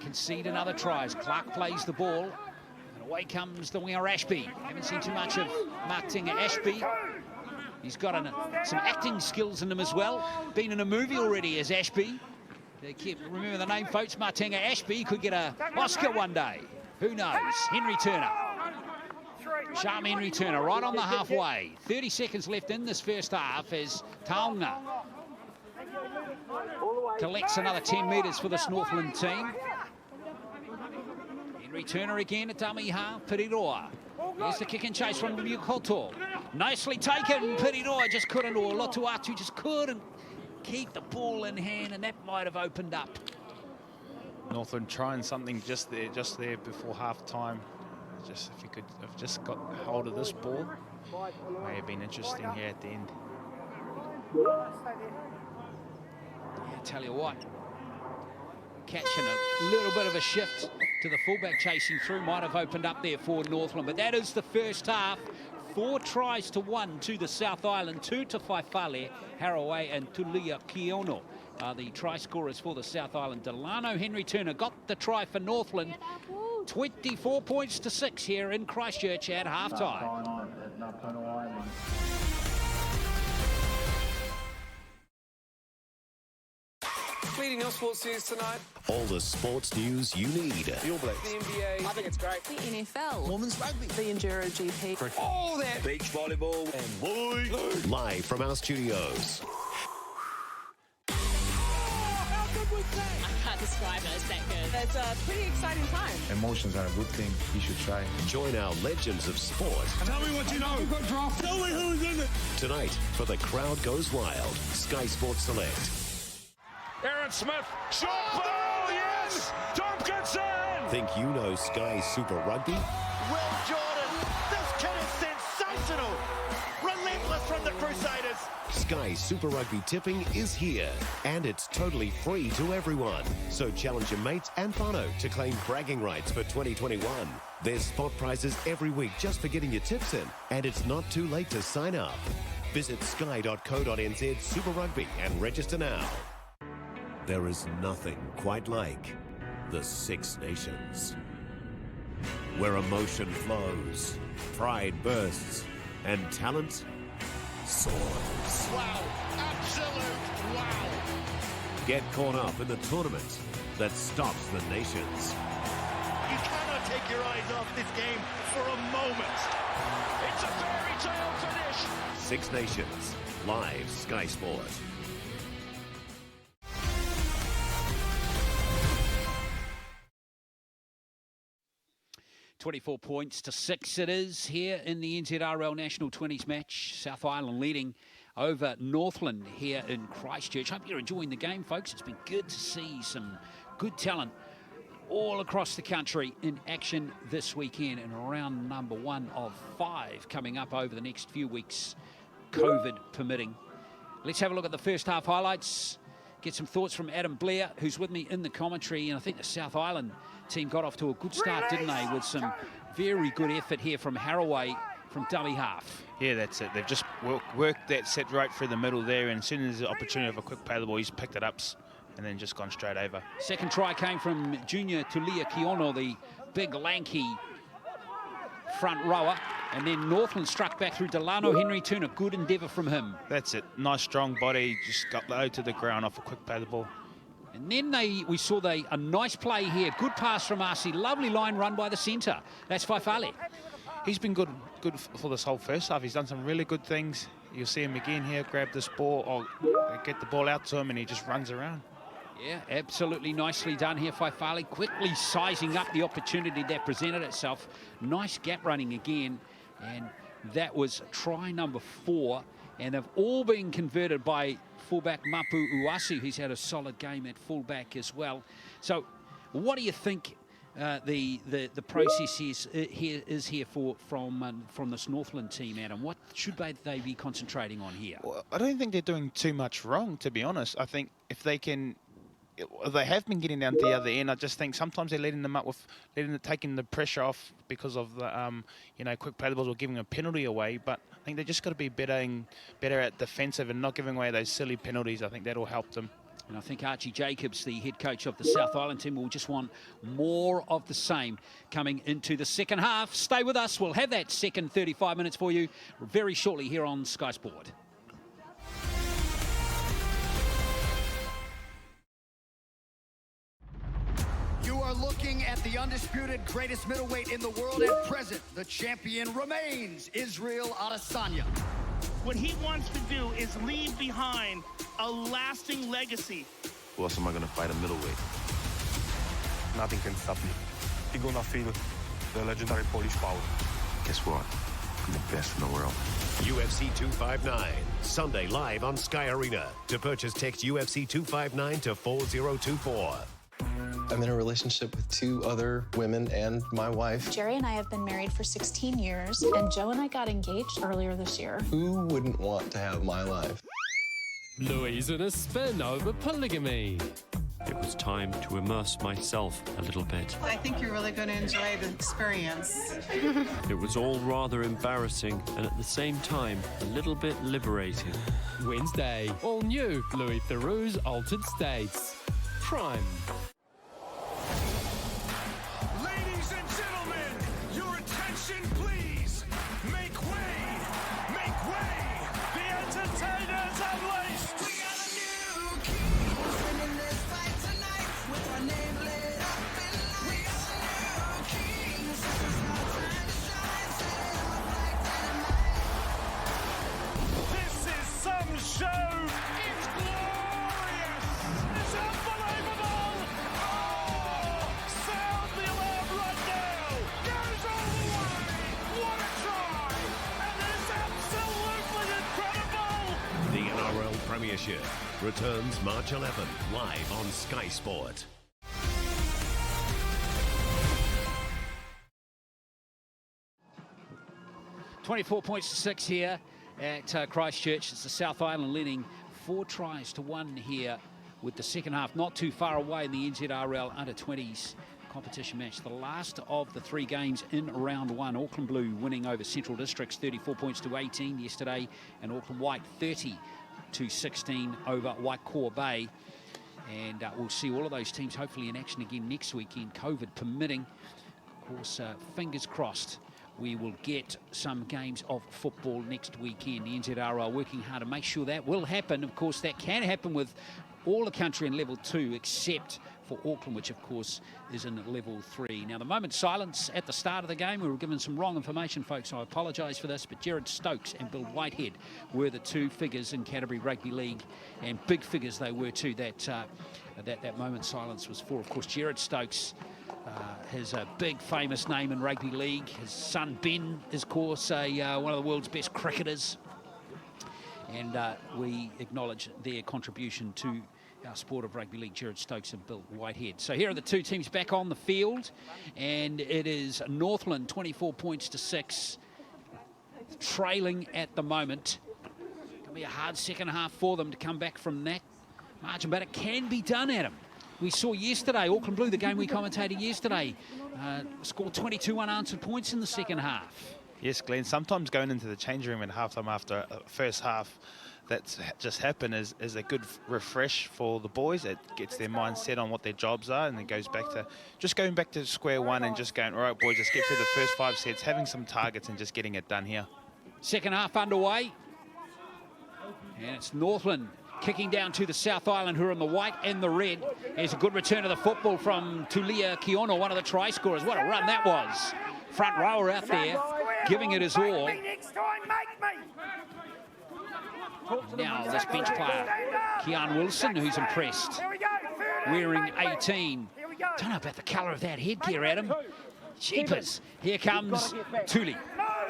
concede another try as Clark plays the ball. And away comes the winger Ashby. Haven't seen too much of Martinga Ashby. He's got some acting skills in him as well. Been in a movie already as Ashby. Remember the name, folks, Martinga Ashby could get an Oscar one day. Who knows? Henry Turner. Sharp Henry Turner right on the halfway. 30 seconds left in this first half as Taonga collects another 10 metres for this Northland team. Henry Turner again at dummy half. Piriroa. There's the kick and chase from Mukoto. Nicely taken. Piriroa just couldn't, or Lotuatu just couldn't keep the ball in hand, and that might have opened up Northland trying something just there before half-time. Just if you could have just got hold of this ball, may have been interesting here at the end. Yeah, tell you what, catching a little bit of a shift to the fullback chasing through might have opened up there for Northland, but that is the first half. 4 tries to 1 to the South Island, 2 to Faifale, Haraway and Tulia Kiono are the try scorers for the South Island. Delano Henry Turner got the try for Northland. 24 points to 6 here in Christchurch at halftime. Leading your sports news tonight. All the sports news you need. The All Blacks. The NBA. I think it's great. The NFL. Women's rugby. The Enduro GP. Cricket. All that. Beach volleyball. And boy. Live from our studios. How good was that? I can't describe it as that good. It's a pretty exciting time. Emotions are a good thing. You should try. Join our legends of sport. Tell me what you know. We've got draft. Tell me who's in it. Tonight, for The Crowd Goes Wild, Sky Sports Select. Aaron Smith, shot ball, yes! Tompkinson! Think you know Sky Super Rugby? Will Jordan, this kid is sensational! Relentless from the Crusaders! Sky Super Rugby tipping is here, and it's totally free to everyone. So challenge your mates and whānau to claim bragging rights for 2021. There's spot prizes every week just for getting your tips in, and it's not too late to sign up. Visit sky.co.nz Super Rugby and register now. There is nothing quite like the Six Nations, where emotion flows, pride bursts, and talent soars. Wow, absolute wow! Get caught up in the tournament that stops the nations. You cannot take your eyes off this game for a moment. It's a fairy tale finish. Six Nations, live Sky Sport. 24 points to 6 it is here in the NZRL National 20s match. South Island leading over Northland here in Christchurch. Hope you're enjoying the game, folks. It's been good to see some good talent all across the country in action this weekend in round number 1 of 5 coming up over the next few weeks, COVID permitting. Let's have a look at the first half highlights. Get some thoughts from Adam Blair, who's with me in the commentary. And I think the South Island team got off to a good start, didn't they, with some very good effort here from Haraway from dummy half. Yeah, that's it. They've just worked that set right through the middle there, and as soon as the opportunity of a quick play the ball, he's picked it up and then just gone straight over. Second try came from junior Tulia Kiono, the big, lanky front rower. And then Northland struck back through Delano Henry Turner. Good endeavour from him. That's it. Nice, strong body. Just got low to the ground off a quick play the ball. And then we saw a nice play here. Good pass from Arcee. Lovely line run by the centre. That's Faifale. He's been good for this whole first half. He's done some really good things. You'll see him again here, grab this ball, or get the ball out to him, and he just runs around. Yeah, absolutely nicely done here, Faifale. Quickly sizing up the opportunity that presented itself. Nice gap running again. And that was try number 4. And they've all been converted by fullback Mapu Uasu, who's had a solid game at fullback as well. So what do you think the process is here from this Northland team, Adam? What should they be concentrating on here? Well, I don't think they're doing too much wrong, to be honest. I think if they can... They have been getting down to the other end. I just think sometimes they're letting them up with taking the pressure off because of the quick play the balls or giving a penalty away. But I think they just got to be better at defensive and not giving away those silly penalties. I think that'll help them. And I think Archie Jacobs, the head coach of the South Island team, will just want more of the same coming into the second half. Stay with us. We'll have that second 35 minutes for you very shortly here on Sky Sport. Looking at the undisputed greatest middleweight in the world at present. The champion remains Israel Adesanya. What he wants to do is leave behind a lasting legacy. Who else am I going to fight a middleweight? Nothing can stop me. You're going to feel the legendary Polish power. Guess what? I'm the best in the world. UFC 259, Sunday live on Sky Arena. To purchase, text UFC 259 to 4024. I'm in a relationship with 2 other women and my wife. Jerry and I have been married for 16 years, and Joe and I got engaged earlier this year. Who wouldn't want to have my life? Louise in a spin over polygamy. It was time to immerse myself a little bit. I think you're really going to enjoy the experience. It was all rather embarrassing and at the same time a little bit liberating. Wednesday, all new Louis Theroux's Altered States. Prime. Ladies and gentlemen, your attention please. Make way! Make way! The entertainers unleashed! We got a new king winning this fight tonight with our name lit up in lights. We got a new king. This is our time to shine. Set it off like dynamite. This is some show. It's glorious. It's unbelievable. Oh, sound the alarm right now. Goes all the way. What a try. And it's absolutely incredible. The NRL Premiership returns March 11 live on Sky Sport. £24 points to 6 here at Christchurch. It's the South Island leading 4 tries to 1 here with the second half not too far away in the NZRL under-20s competition match. The last of the 3 games in round 1. Auckland Blue winning over Central Districts 34 points to 18 yesterday, and Auckland White 30 to 16 over Waikoa Bay. And we'll see all of those teams hopefully in action again next weekend, COVID permitting. Of course, fingers crossed we will get some games of football next weekend. The NZRL working hard to make sure that will happen. Of course, that can happen with all the country in level 2 except for Auckland, which of course is in level 3. Now, the moment silence at the start of the game, we were given some wrong information, folks, so I apologise for this, but Jared Stokes and Bill Whitehead were the 2 figures in Canterbury Rugby League, and big figures they were too. That moment silence was for, of course, Jared Stokes. Has a big famous name in rugby league. His son Ben is, of course, one of the world's best cricketers, and we acknowledge their contribution to our sport of rugby league, Jared Stokes and Bill Whitehead. So here are the 2 teams back on the field, and it is Northland 24 points to 6, trailing at the moment. It'll be a hard second half for them to come back from that margin, but it can be done, Adam. We saw yesterday, Auckland Blue, the game we commentated yesterday, scored 22 unanswered points in the second half. Yes, Glenn, sometimes going into the change room in halftime after a first half that's just happened is a good refresh for the boys. It gets their mind set on what their jobs are, and it goes back to just going back to square one and just going, all right, boys, just get through the first 5 sets, having some targets and just getting it done here. Second half underway, and it's Northland kicking down to the South Island, who are in the white and the red. There's a good return of the football from Tulia Kiono, one of the try scorers. What a run that was. Front rower out there, giving it his all. Now this bench player, Kean Wilson, who's impressed, wearing 18. Don't know about the colour of that headgear, Adam. Jeepers. Here comes Tuli.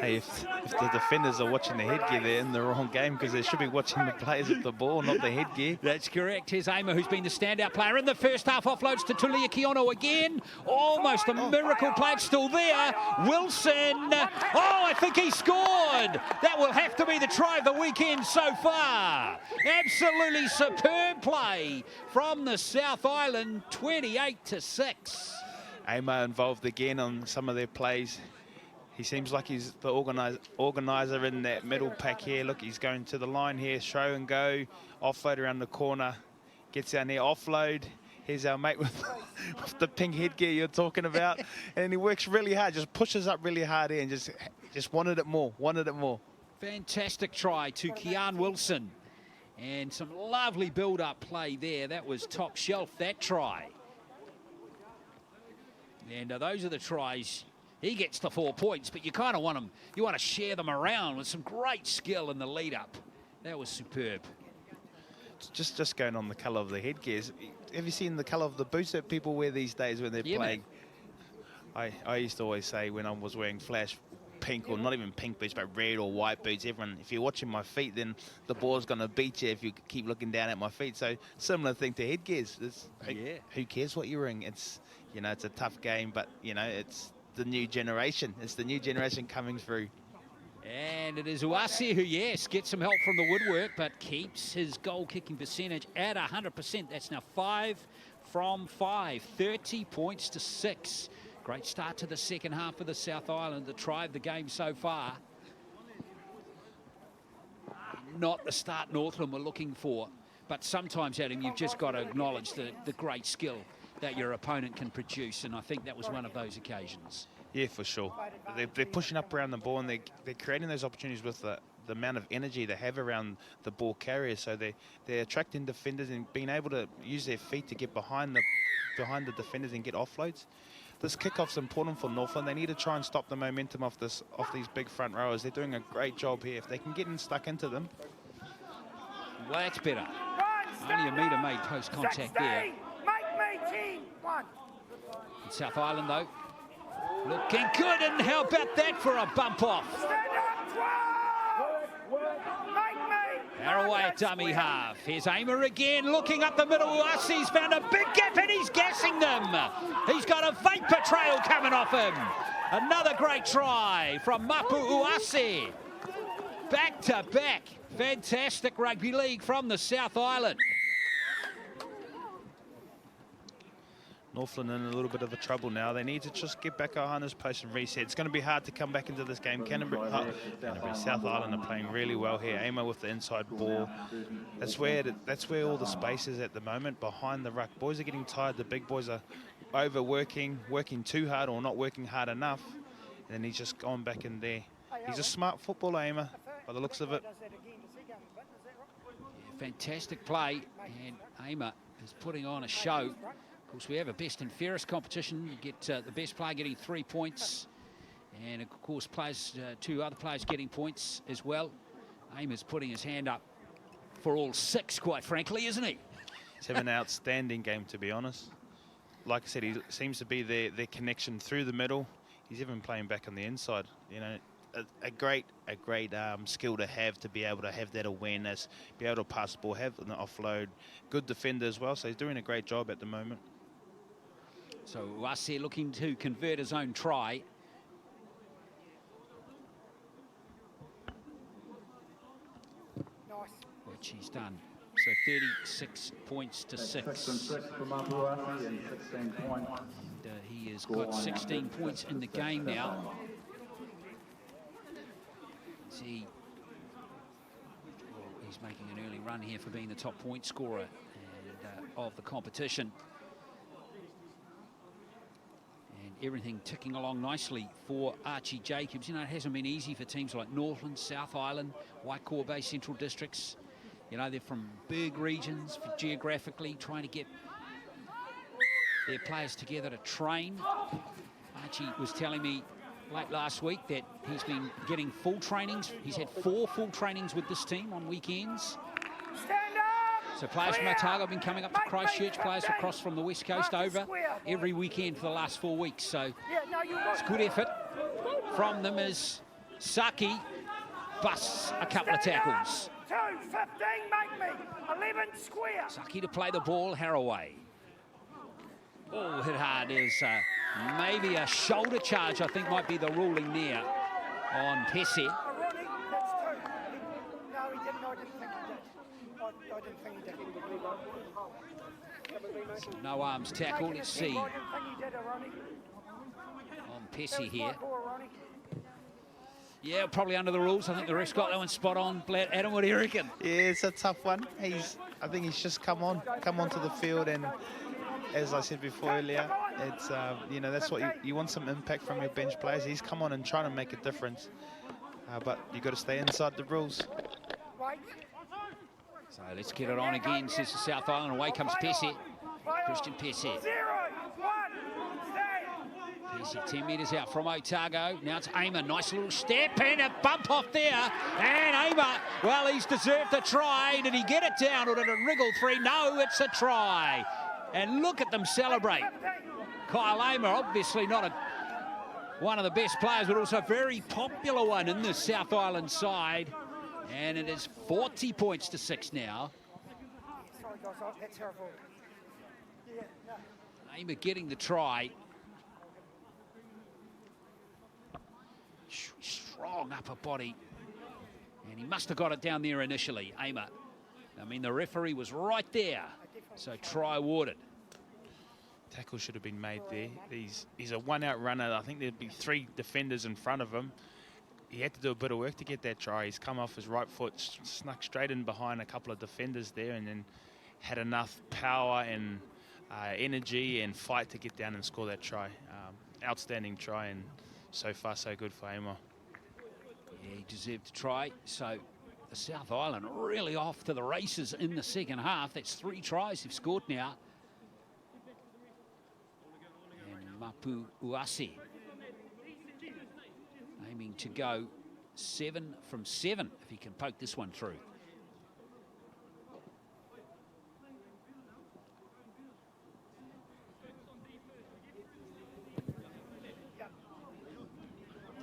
Hey, if the defenders are watching the headgear, they're in the wrong game, because they should be watching the players with the ball, not the headgear. That's correct. Here's Aimer, who's been the standout player in the first half. Offloads to Tulia Kiono again. Almost a miracle play. It's still there. Wilson. Oh, I think he scored. That will have to be the try of the weekend so far. Absolutely superb play from the South Island, 28-6. Aimer involved again on some of their plays. He seems like he's the organizer in that middle pack here. Look, he's going to the line here, show and go, offload around the corner, gets down there, offload. Here's our mate with the pink headgear you're talking about. And he works really hard, just pushes up really hard here and just wanted it more. Fantastic try to Kean Wilson. And some lovely build-up play there. That was top shelf, that try. And those are the tries. He gets the 4 points, but you kind of want them, you want to share them around with some great skill in the lead-up. That was superb. Just going on the colour of the headgears. Have you seen the colour of the boots that people wear these days when they're playing? I used to always say when I was wearing flash, pink, or not even pink boots, but red or white boots. Everyone, if you're watching my feet, then the ball's going to beat you if you keep looking down at my feet. So similar thing to headgears. Who cares what you're wearing? It's, you know, it's a tough game, but, you know, it's the new generation. It's the new generation coming through. And it is Uasi who, yes, gets some help from the woodwork, but keeps his goal-kicking percentage at 100%. That's now 5 from 5, 30 points to 6. Great start to the second half for the South Island to drive the game so far. Not the start Northland were looking for, but sometimes, Adam, you've just got to acknowledge the great skill that your opponent can produce, and I think that was one of those occasions. Yeah, for sure. They're pushing up around the ball, and they're creating those opportunities with the amount of energy they have around the ball carrier. So they're attracting defenders and being able to use their feet to get behind the defenders and get offloads. This kickoff's important for Northland. They need to try and stop the momentum off these big front rowers. They're doing a great job here. If they can get stuck into them. Well, that's better. Only a metre made post contact there. Make me team 1. In South Island, though, looking good, and how about that for a bump off? Haraway dummy half. Here's Aimer again, looking up the middle. Uasi's found a big gap and he's gassing them. He's got a vapor trail coming off him. Another great try from Mapu Uasi. Back to back. Fantastic rugby league from the South Island. Northland in a little bit of a trouble now. They need to just get back behind this post and reset. It's going to be hard to come back into this game. Canterbury South Island are playing really well here. Amo with the inside ball. That's where all the space is at the moment, behind the ruck. Boys are getting tired. The big boys are overworking, working too hard or not working hard enough. And then he's just gone back in there. He's a smart footballer, Amo, by the looks of it. Yeah, fantastic play, and Amo is putting on a show. Of course, we have a best and fairest competition. You get the best player getting 3 points, and of course, two other players getting points as well. Amer's putting his hand up for all 6, quite frankly, isn't he? He's having an outstanding game, to be honest. Like I said, he seems to be their connection through the middle. He's even playing back on the inside. You know, a great skill to be able to have that awareness, be able to pass the ball, have an offload, good defender as well. So he's doing a great job at the moment. So Uasi looking to convert his own try. Which he's done. So 36 points to 6. And he has got 16 points in the game now. He's making an early run here for being the top point scorer of the competition. And everything ticking along nicely for Archie Jacobs. You know, it hasn't been easy for teams like Northland, South Island, Waikoa Bay Central Districts. You know, they're from big regions geographically, trying to get their players together to train. Archie was telling me late last week that he's been getting full trainings. He's had 4 full trainings with this team on weekends. So players from Otago have been coming up to Christchurch, players across from the West Coast over every weekend for the last 4 weeks. So it's good effort from them as Saki busts a couple of tackles. 2, 15, make me 11 square. Saki to play the ball, Haraway. Oh, hit hard is maybe a shoulder charge, I think might be the ruling there on Pesce. No, he didn't. I didn't think he did. So no arms tackle, let's see. On Pesce here. Yeah, probably under the rules. I think the ref's got that one spot on. Adam, what do you reckon? Yeah, it's a tough one. I think he's just come onto the field, and as I said before earlier, it's you know, that's what you want, some impact from your bench players. He's come on and trying to make a difference, but you got to stay inside the rules. So let's get it on again, says the South Island. Away comes Pesce, Christian Pesce. Pesce 10 metres out from Otago. Now it's Aimer, nice little step and a bump off there. And Aimer, well, he's deserved the try. Did he get it down or did it wriggle free? No, it's a try. And look at them celebrate. Kyle Aimer, obviously not a one of the best players, but also a very popular one in the South Island side. And it is 40 points to 6 now. Sorry, guys, that's terrible. Yeah, no. Aimer getting the try. Strong upper body. And he must have got it down there initially, Aimer. I mean, the referee was right there. So try awarded. Tackle should have been made there. He's a one-out runner. I think there'd be 3 defenders in front of him. He had to do a bit of work to get that try. He's come off his right foot, snuck straight in behind a couple of defenders there, and then had enough power and energy and fight to get down and score that try. Outstanding try, and so far so good for Aimer. Yeah, he deserved to try. So the South Island really off to the races in the second half. That's 3 tries they've scored now. And Mapu Uase aiming to go 7 from 7 if he can poke this one through.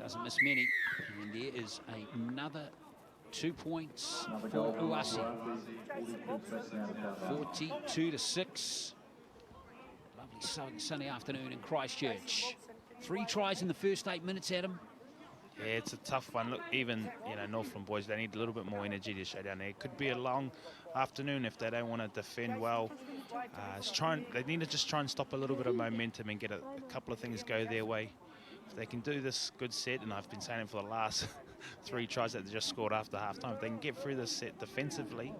Doesn't miss many. And there is another 2 points for Uase. 42 to 6. Lovely sunny afternoon in Christchurch. 3 tries in the first 8 minutes, Adam. Yeah, it's a tough one. Look, even, you know, Northland boys, they need a little bit more energy to show down there. It could be a long afternoon if they don't want to defend well. They need to just try and stop a little bit of momentum and get a couple of things go their way. If they can do this good set, and I've been saying it for the last 3 tries that they just scored after half-time, if they can get through this set defensively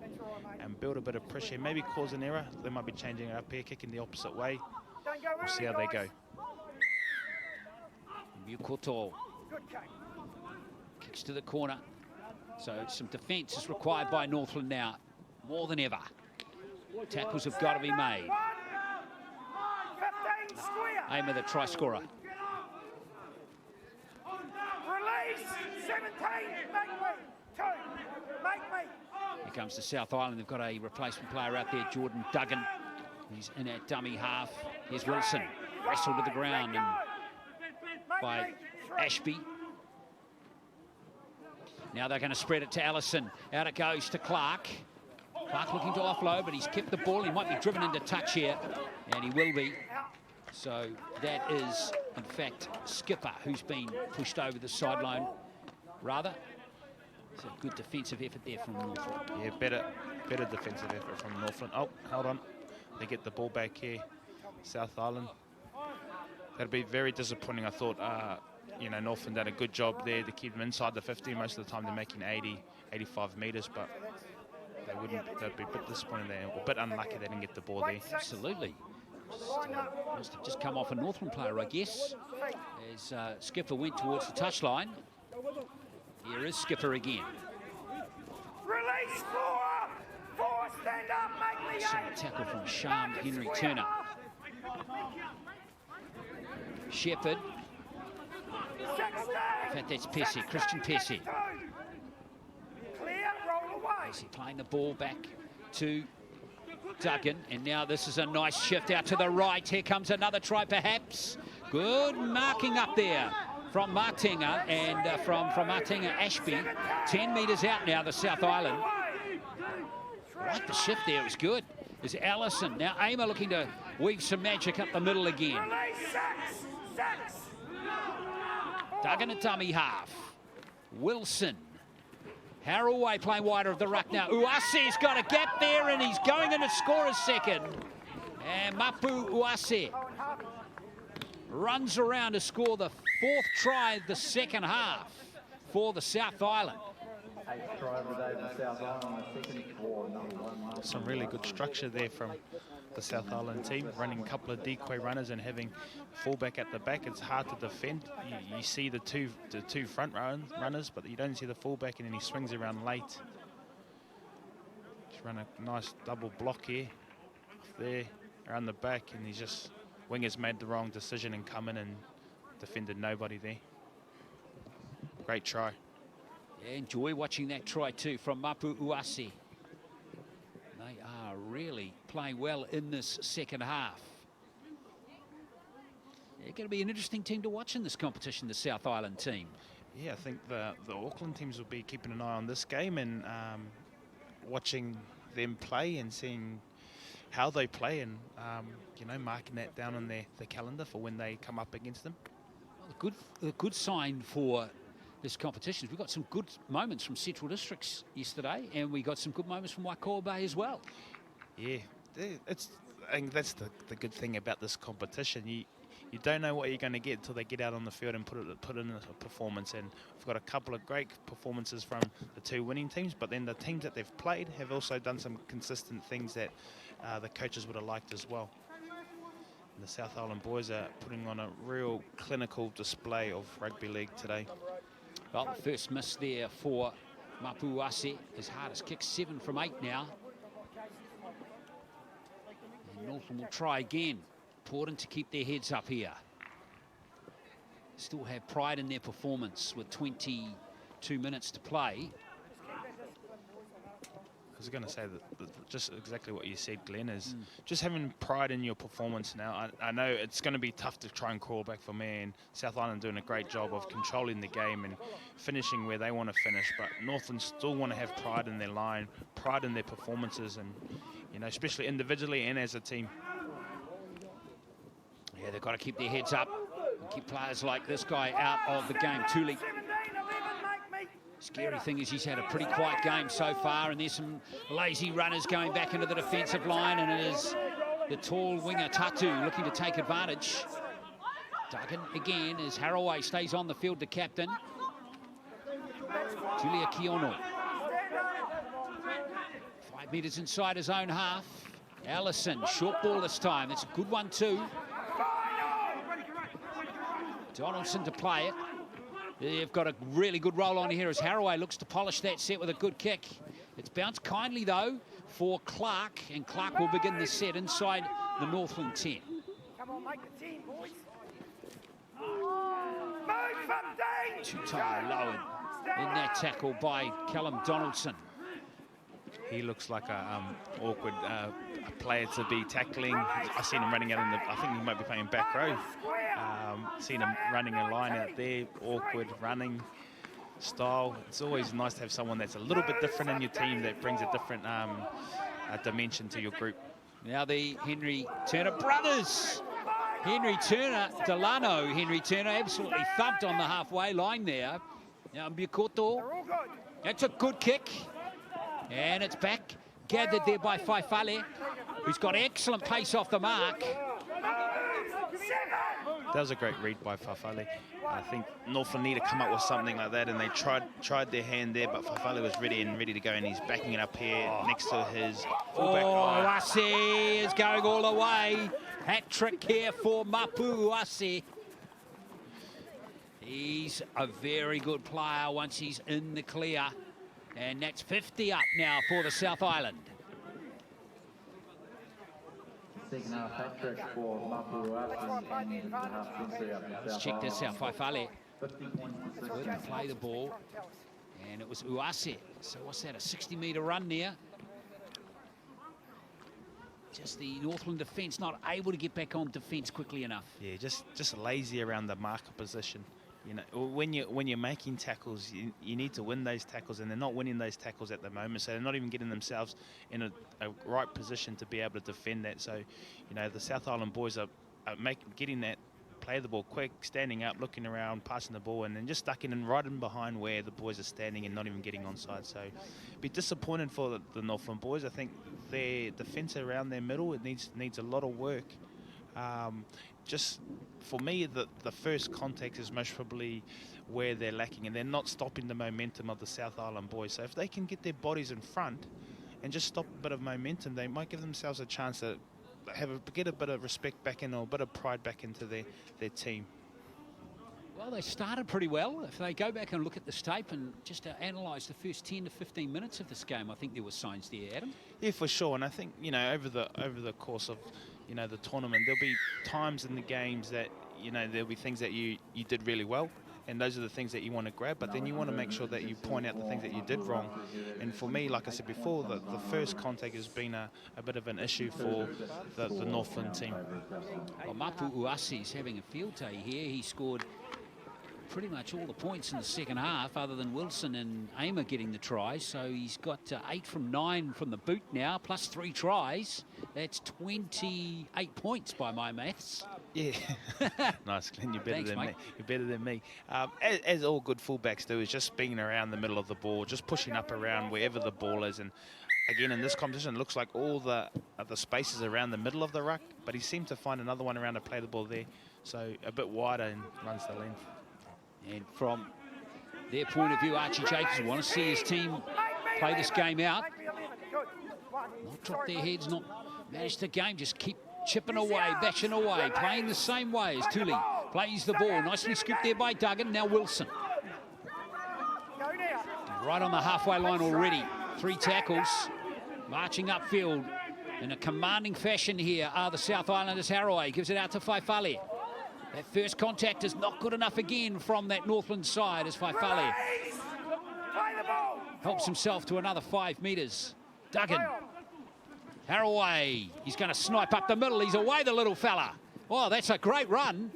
and build a bit of pressure, maybe cause an error, they might be changing it up here, kicking the opposite way. We'll see how they go. Mukoto kicks to the corner. So some defence is required by Northland now, more than ever. Tackles have got to be made. Aimer, the try scorer. Release 17, make me 2, make me. Here comes the South Island. They've got a replacement player out there, Jordan Duggan. He's in at dummy half. Here's Wilson, wrestled to the ground and by Ashby. Now they're going to spread it to Allison. Out it goes to Clark. Clark looking to offload, but he's kept the ball. He might be driven into touch here, and he will be. So that is, in fact, Skipper, who's been pushed over the sideline, rather. It's a good defensive effort there from Northland. Yeah, better defensive effort from Northland. Oh, hold on. They get the ball back here, South Island. That'd be very disappointing. I thought, you know, Northland did a good job there to keep them inside the 50. Most of the time they're making 80, 85 metres, but they'd be a bit disappointed there. A bit unlucky they didn't get the ball there. Absolutely. Must have just come off a Northland player, I guess, as Skipper went towards the touchline. Here is Skipper again. Release 4, stand up, make me 8. Tackle from Sham Henry Turner. Shepherd. In fact, that's Pesce, Christian Pesce. Clear, roll away. Pesce playing the ball back to Duggan, and now this is a nice shift out to the right. Here comes another try, perhaps. Good marking up there from Martinga and from Martinga Ashby. 10 metres out now, the South Island. Right, the shift there was good. Is Allison. Now Aimer looking to weave some magic up the middle again. Duggan at dummy half. Wilson. Harroway playing wider of the ruck now. Uase's got a gap there and he's going in to score a second. And Mapu Uase runs around to score the 4th try of the second half for the South Island. Some really good structure there from the South Island team, running a couple of decoy runners and having fullback at the back. It's hard to defend. You see the two front runners, but you don't see the fullback, and then he swings around late. Just run a nice double block here, there, around the back, and he's just, Winger's made the wrong decision and come in and defended nobody there. Great try. Yeah, enjoy watching that try too from Mapu Uase. They are really playing well in this second half. They're going to be an interesting team to watch in this competition, the South Island team. Yeah, I think the Auckland teams will be keeping an eye on this game and watching them play and seeing how they play and, you know, marking that down on their calendar for when they come up against them. Well, a good sign for this competition is we've got some good moments from Central Districts yesterday, and we got some good moments from Waikoa Bay as well. Yeah, I think that's the good thing about this competition. You don't know what you're going to get until they get out on the field and put in a performance. And we've got a couple of great performances from the two winning teams, but then the teams that they've played have also done some consistent things that the coaches would have liked as well. And the South Island boys are putting on a real clinical display of rugby league today. Well, the first miss there for Mapuase. His hardest kick, 7 from 8 now. And Northland will try again. Important to keep their heads up here. Still have pride in their performance with 22 minutes to play. I was going to say that just exactly what you said, Glenn, is just having pride in your performance now. I know it's going to be tough to try and crawl back for me, and South Island doing a great job of controlling the game and finishing where they want to finish, but Northland still want to have pride in their line, pride in their performances, and, you know, especially individually and as a team. Yeah, they've got to keep their heads up and keep players like this guy out of the game. Tuli. Scary thing is he's had a pretty quiet game so far, and there's some lazy runners going back into the defensive line, and it is the tall winger Tatu looking to take advantage. Duggan again as Haraway stays on the field, the captain. Julia Kiono. 5 metres inside his own half. Allison, short ball this time. That's a good one too. Donaldson to play it. They've got a really good roll on here as Haraway looks to polish that set with a good kick. It's bounced kindly, though, for Clark, and Clark will begin the set inside the Northland 10. Come on, make the team, boys. Move up, Tutai Lowen in that tackle by Callum Donaldson. He looks like a awkward player to be tackling. I've seen him running out in the, I think he might be playing back row. Seen him running a line out there, awkward running style. It's always nice to have someone that's a little bit different in your team that brings a different dimension to your group. Now the Henry Turner brothers. Henry Turner, Delano Henry Turner, absolutely thumped on the halfway line there. Now Mbukoto, that's a good kick. And it's back, gathered there by Faifale, who's got excellent pace off the mark. That was a great read by Faifale. I think Northland need to come up with something like that, and they tried their hand there, but Faifale was ready to go, and he's backing it up here next to his fullback. Uase is going all the way. Hat trick here for Mapuase. He's a very good player once he's in the clear. And that's 50 up now for the South Island. Let's check this out. Faifale couldn't play the ball. And it was Uase. So what's that, a 60-metre run there? Just the Northland defence not able to get back on defence quickly enough. Yeah, just lazy around the marker position. You know, when you're making tackles, you need to win those tackles, and they're not winning those tackles at the moment, so they're not even getting themselves in a right position to be able to defend that. So, you know, the South Island boys are getting that, play the ball quick, standing up, looking around, passing the ball, and then just stuck in right in behind where the boys are standing and not even getting onside. So, be disappointed for the Northland boys. I think their defence around their middle, it needs a lot of work. Just for me, the first contact is most probably where they're lacking, and they're not stopping the momentum of the South Island boys. So if they can get their bodies in front and just stop a bit of momentum, they might give themselves a chance to get a bit of respect back in, or a bit of pride back into their team. Well, they started pretty well. If they go back and look at this tape and just analyse the first 10 to 15 minutes of this game, I think there were signs there, Adam. Yeah, for sure. And I think, you know, over the course of, you know, the tournament, there'll be times in the games that, you know, there'll be things that you did really well, and those are the things that you want to grab, but then you want to make sure that you point out the things that you did wrong. And for me, like I said before, the first contact has been a bit of an issue for the Northland team. Well, Mapu Uasi's having a field day here. He scored pretty much all the points in the second half, other than Wilson and Amer getting the tries. So he's got 8 from 9 from the boot now, plus 3 tries. That's 28 points by my maths. Yeah, nice, Glenn. You're better Thanks, than mate. me. You're better than me. As all good fullbacks do, is just being around the middle of the ball, just pushing up around wherever the ball is. And again, in this competition, it looks like all the spaces around the middle of the ruck, but he seemed to find another one around to play the ball there. So a bit wider and runs the length. And from their point of view, Archie Jacobs want to see his team play this game out. Not drop their heads, not manage the game, just keep chipping away, bashing away, playing the same way as Thule plays the ball. Nicely scooped there by Duggan, now Wilson. Right on the halfway line already. 3 tackles, marching upfield in a commanding fashion here are the South Islanders. Haraway gives it out to Faifale. That first contact is not good enough again from that Northland side as Faifale helps himself to another 5 metres. Duggan. Haraway. He's going to snipe up the middle. He's away, the little fella. Oh, that's a great run.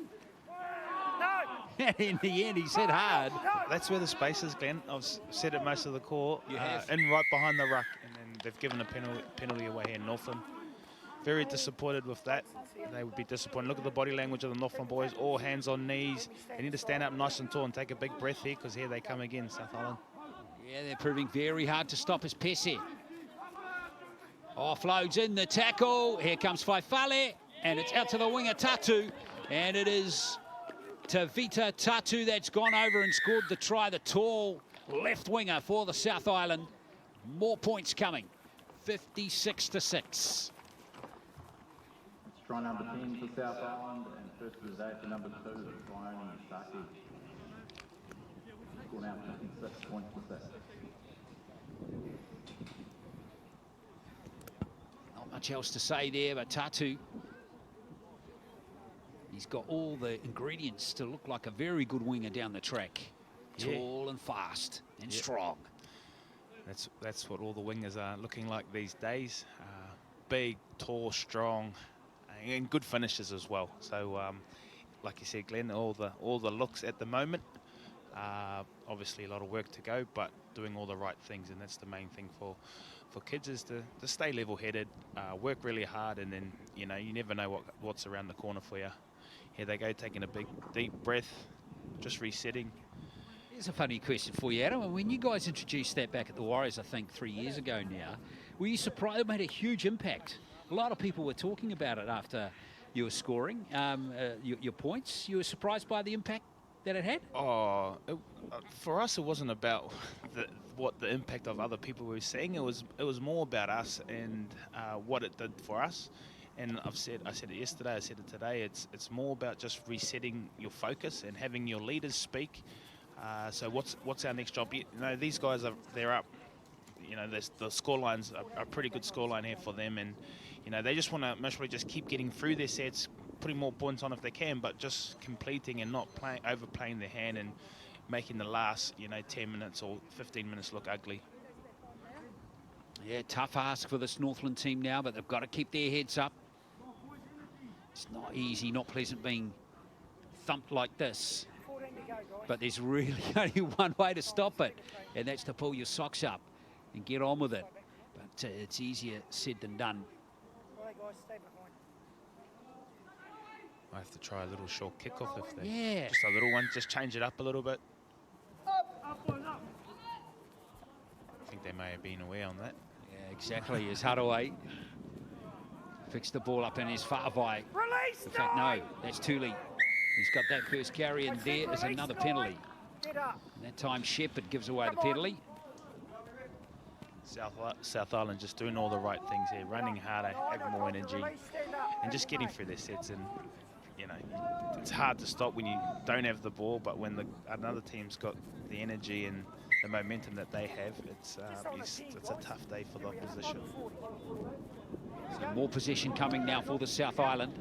In the end, he's hit hard. That's where the space is, Glenn. I've said it most of the call. You have. In right behind the ruck. And then they've given a penalty away here in Northland. Very disappointed with that. They would be disappointed. Look at the body language of the Northland boys, all hands on knees. They need to stand up nice and tall and take a big breath here, because here they come again, South Island. Yeah, they're proving very hard to stop as Pese. Offloads in the tackle. Here comes Faifale, and it's out to the winger Tatu. And it is Tavita Tatu that's gone over and scored the try, the tall left winger for the South Island. More points coming, 56-6. Try number 10 for South Island, and first of the day for number 2, Brian Saki. Score now 56 points for 6. Not much else to say there, but Tatu, he's got all the ingredients to look like a very good winger down the track. Tall and fast and strong. That's what all the wingers are looking like these days. Big, tall, strong, and good finishes as well. So, like you said, Glenn, all the looks at the moment. Obviously, a lot of work to go, but doing all the right things, and that's the main thing for kids, is to stay level-headed, work really hard, and then you never know what's around the corner for you. Here they go, taking a big, deep breath, just resetting. Here's a funny question for you, Adam. When you guys introduced that back at the Warriors, I think 3 years ago now, were you surprised? It made a huge impact. A lot of people were talking about it after you were scoring your points. You were surprised by the impact that it had? Oh, for us, it wasn't about what the impact of other people were saying. It was more about us and what it did for us. And I said it yesterday, I said it today. It's more about just resetting your focus and having your leaders speak. So what's our next job? These guys they're up. The scorelines are a pretty good scoreline here for them, and they just want to most probably just keep getting through their sets, putting more points on if they can, but just completing and not overplaying their hand and making the last 10 minutes or 15 minutes look ugly. Yeah, tough ask for this Northland team now, but they've got to keep their heads up. It's not easy, not pleasant being thumped like this. But there's really only one way to stop it, and that's to pull your socks up and get on with it. But it's easier said than done. I have to try a little short kickoff if they... Yeah. Just a little one, just change it up a little bit. I think they may have been aware on that. Yeah, exactly. As Haraway fixed the ball up in his Fa'avai. In fact, no, that's Thule. He's got that first carry, and there is another penalty. And that time Shepherd gives away the penalty. South Island just doing all the right things here, running harder, having more energy, and just getting through their sets. And it's hard to stop when you don't have the ball, but when another team's got the energy and the momentum that they have, it's a tough day for the opposition. So more possession coming now for the South Island.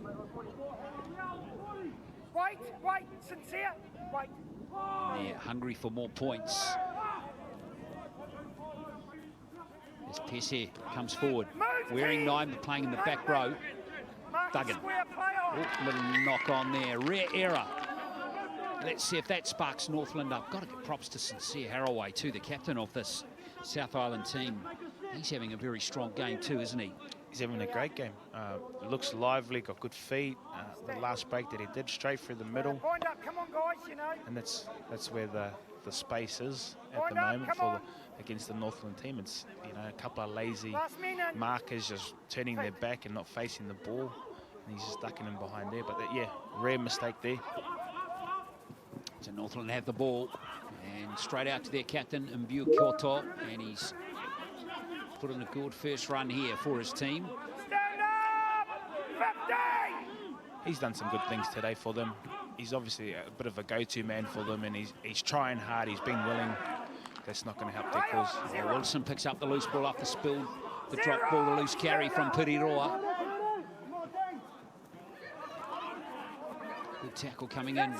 Wait, sincere, wait. And they're hungry for more points. As Pesse comes forward, wearing 9, but playing in the back row. Duggan. Oh, little knock on there. Rare error. Let's see if that sparks Northland up. Got to give props to Sincere Haraway too, the captain of this South Island team. He's having a very strong game too, isn't he? He's having a great game. Looks lively, got good feet. The last break that he did, straight through the middle. Come on, guys, you know. And that's where the space is at the moment against the Northland team. It's, you know, a couple of lazy markers just turning their back and not facing the ball. And he's just ducking him behind there. But yeah, rare mistake there. So Northland have the ball and straight out to their captain, Mbu Kyoto, and he's put in a good first run here for his team. He's done some good things today for them. He's obviously a bit of a go-to man for them, and he's trying hard, he's been willing. That's not going to help their cause. Yeah, Wilson picks up the loose ball off the spill, the drop ball, the loose carry from Piriroa. Good tackle coming in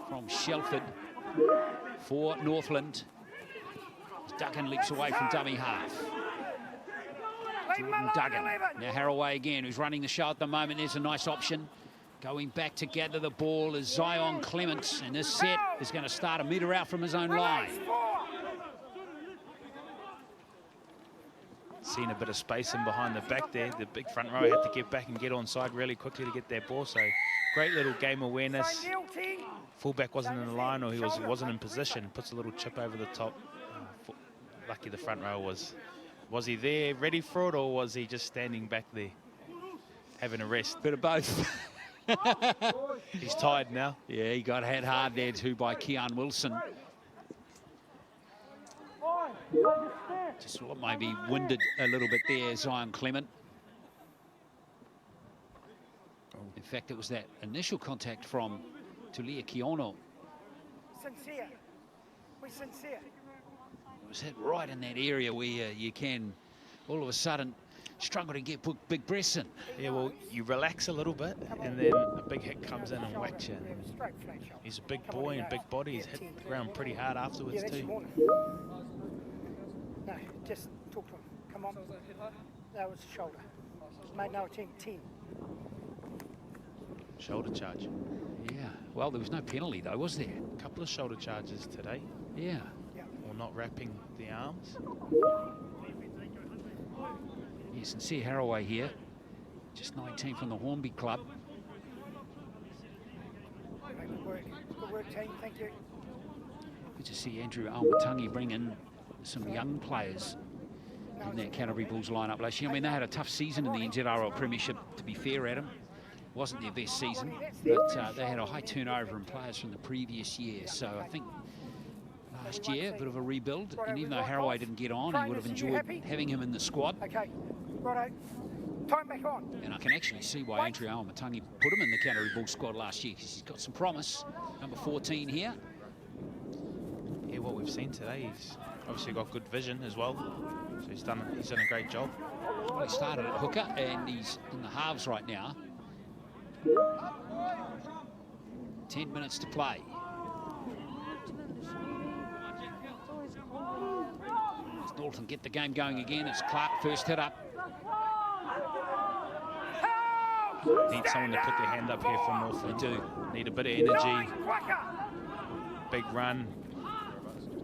from Shelford for Northland. Duggan leaps away from dummy half. Jordan Duggan. Now Haraway again, who's running the show at the moment. There's a nice option. Going back to gather the ball is Zion Clements, and this set is going to start a metre out from his own line. Seen a bit of space in behind the back there. The big front row had to get back and get onside really quickly to get their ball. So great little game awareness. Fullback wasn't in the line, or he wasn't in position. Puts a little chip over the top. Lucky the front row was. Was he there ready for it, or was he just standing back there having a rest? Bit of both. He's tired now. Yeah, he got hit hard there too by Keon Wilson. Just maybe winded a little bit there, Zion Clement. In fact, it was that initial contact from Tulia Kiono. Sincere. We're sincere. It was hit right in that area where you can all of a sudden struggle to get big breaths in. Yeah, well, you relax a little bit, and then a big hit comes in and whacks you. He's a big boy and big body. He's hit the ground pretty hard afterwards too. No, just talk to him. Come on. That was shoulder. Made no attempt. 10. Shoulder charge. Yeah. Well, there was no penalty though, was there? A couple of shoulder charges today. Yeah. Or not wrapping the arms. Yes, and see Haraway here. Just 19 from the Hornby club. Good work. Good work, team. Thank you. Good to see Andrew Almatangi bring in some young players in that Canterbury Bulls lineup last year. I mean, they had a tough season in the NZRL Premiership, to be fair, Adam. Wasn't their best season, but they had a high turnover in players from the previous year. So I think last year, a bit of a rebuild, and even though Haraway didn't get on, he would have enjoyed having him in the squad. Okay, righto. Time back on. And I can actually see why Andrew Almatangi put him in the Canterbury Bulls squad last year, because he's got some promise. Number 14 here. Yeah, what we've seen today, he's obviously got good vision as well. So he's done a great job. Well, he started at hooker, and he's in the halves right now. 10 minutes to play. As Northland get the game going again, it's Clark first hit up. Need someone to put their hand up here for Northland. They do. Need a bit of energy. Big run.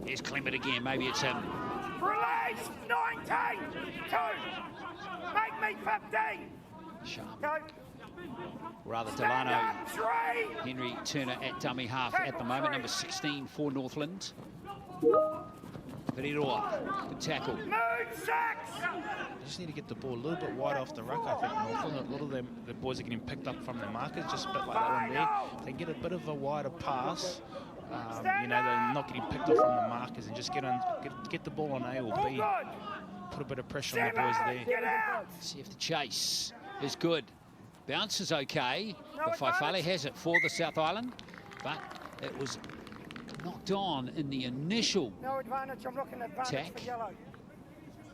Here's Clement again, maybe it's him. Release 19, 2, make me 15. Sharp. Go. Rather Delano. Henry Turner at dummy half at the moment, number 16 for Northland. Piriroa, good tackle. Just need to get the ball a little bit wide off the ruck, I think, Northland. A lot of them, the boys are getting picked up from their markers, just a bit like that one there. If they get a bit of a wider pass, you know, they're not getting picked up from the markers, and just get the ball on A or B. Put a bit of pressure on the boys there. See if the chase is good. Bounce is okay, but Faifale has it for the South Island, but it was knocked on in the initial attack.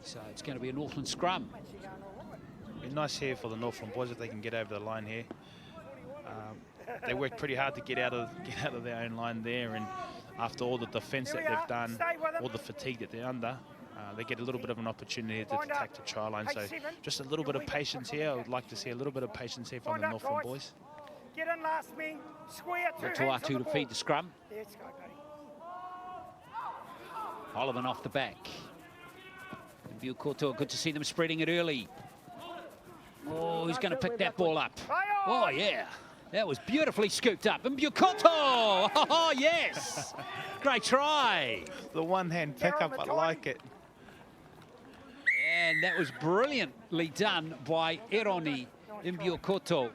So it's going to be a Northland scrum. Be nice here for the Northland boys if they can get over the line here. they worked pretty hard to get out of their own line there, and after all the defence that they've done, all the fatigue that they're under, they get a little bit of an opportunity to attack the try line. So just a little bit of patience here. I would like to see a little bit of patience here from the Northland boys. Get in last man, square, Tuatu to feed the scrum. Let's go, buddy. Oliver off the back. Bukoto, good to see them spreading it early. Oh, he's going to pick that ball up. Oh, yeah. That was beautifully scooped up. And Bukoto! Oh, yes! Great try. The one-hand pickup, I like it. And that was brilliantly done by Eroni Imbuokoto.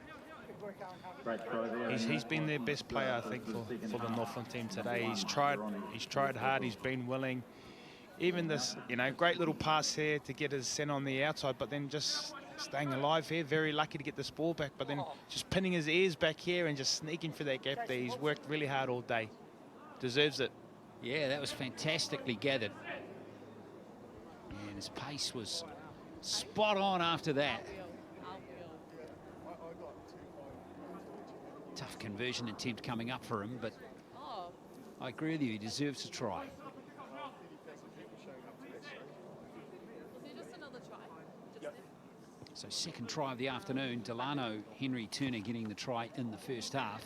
He's been their best player, I think, for the Northland team today. He's tried hard, he's been willing. Even this, great little pass here to get his send on the outside, but then just staying alive here. Very lucky to get this ball back, but then just pinning his ears back here and just sneaking through that gap there. He's worked really hard all day. Deserves it. Yeah, that was fantastically gathered. And his pace was spot on after that. Tough conversion attempt coming up for him, but I agree with you, he deserves a try. So second try of the afternoon, Delano Henry Turner getting the try in the first half.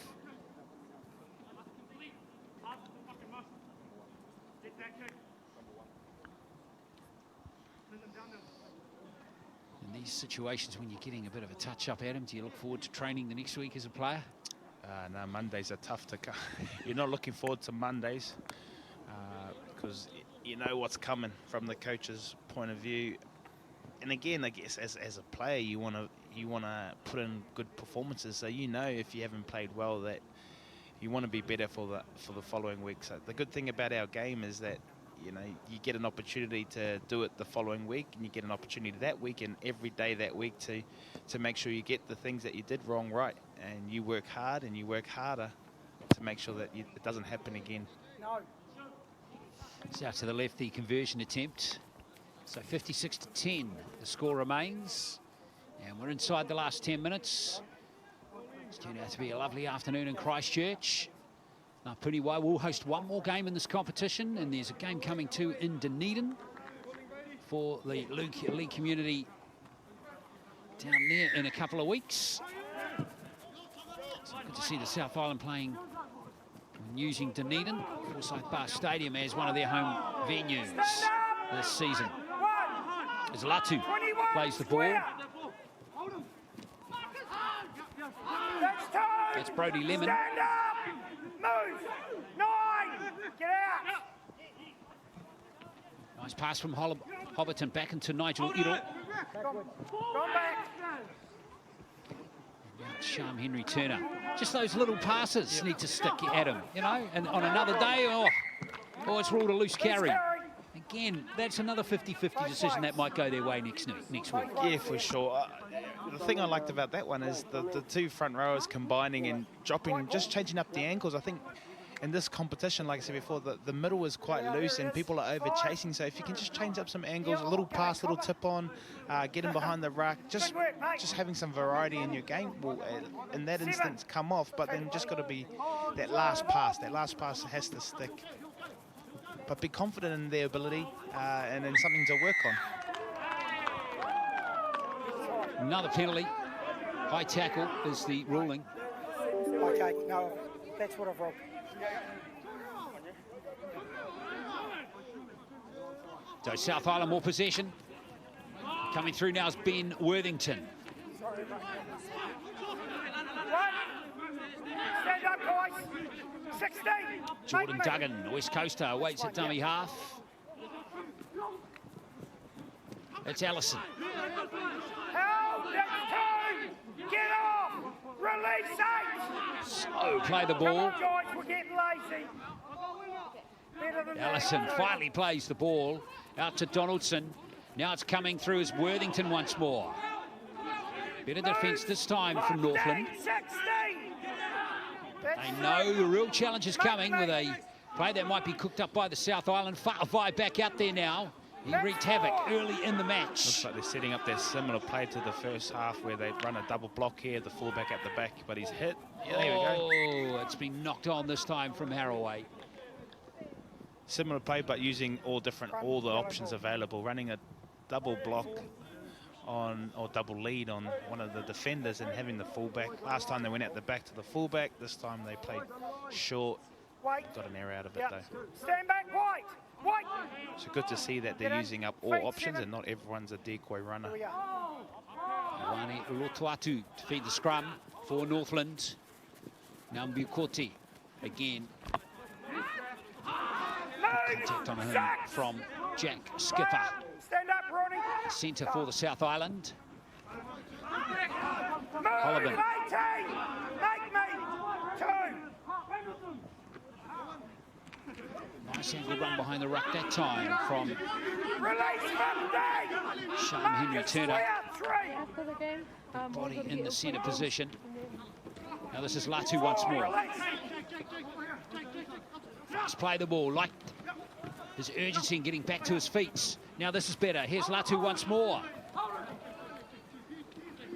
In these situations when you're getting a bit of a touch-up, Adam, do you look forward to training the next week as a player? No, Mondays are tough to come. You're not looking forward to Mondays because you know what's coming from the coach's point of view. And again, I guess as a player, you want to put in good performances. So if you haven't played well, that you want to be better for the following week. So the good thing about our game is that you get an opportunity to do it the following week, and you get an opportunity that week and every day that week to make sure you get the things that you did wrong right, and you work hard and you work harder to make sure that it doesn't happen again. It's out to the left, the conversion attempt. So 56-10, the score remains. And we're inside the last 10 minutes. It's turned out to be a lovely afternoon in Christchurch. Now, Puniwai will host one more game in this competition, and there's a game coming too in Dunedin for the league community down there in a couple of weeks. So good to see the South Island playing and using Dunedin, Forsyth Bar Stadium, as one of their home venues this season. As Latu plays the ball. That's Brody Lemon. Stand up! Move! 9! Get out! Nice pass from Hobbiton back into Nigel Iro. Go back! Sham Henry Turner. Just those little passes need to stick at him, and on another day, oh, it's ruled a loose carry. Again, that's another 50-50 decision that might go their way next week. Yeah, for sure. The thing I liked about that one is the two front rowers combining and dropping, just changing up the ankles. I think in this competition, like I said before, the middle is quite loose and people are over chasing. So if you can just change up some angles, a little pass, little tip on, get him behind the ruck, just having some variety in your game will, in that instance, come off. But then just got to be that last pass. That last pass has to stick. But be confident in their ability and in something to work on. Another penalty. High tackle is the ruling. Okay, no, that's what I've robbed. So South Island more possession. Coming through now is Ben Worthington. Stand up, guys. 16. Jordan Duggan, West Coaster, waits at dummy half. It's Allison. Help, that's 2. Get off. Release 8. So play the ball. Come on, guys, we're getting lazy. Better than Allison that. finally plays the ball out to Donaldson. Now it's coming through as Worthington once more. Better defence this time from Northland. 16. They know the real challenge is coming with a play that might be cooked up by the South Island. Fa'avai back out there now. He wreaked havoc early in the match. Looks like they're setting up their similar play to the first half where they run a double block here, the fullback at the back, but he's hit. Yeah, there we go. Oh, it's been knocked on this time from Haraway. Similar play, but using all the options available, running a double block on, or double lead on one of the defenders and having the fullback. Last time they went out the back to the fullback, this time they played short. Got an error out of it though. Stand back, white. So good to see that they're using up all options and not everyone's a decoy runner. Wani Lotuatu to feed the scrum for Northland. Nambukote again. Contact on him from Jack Skipper. Stand up, Ronnie. Centre for the South Island. Move, Colliban. 18. Make me 2. Nice angle run behind the ruck that time from Shane Henry Turner. After the game, Body in the centre position. Now this is Latu once more. Fast play the ball, like his urgency in getting back to his feet. Now this is better. Here's Latu once more.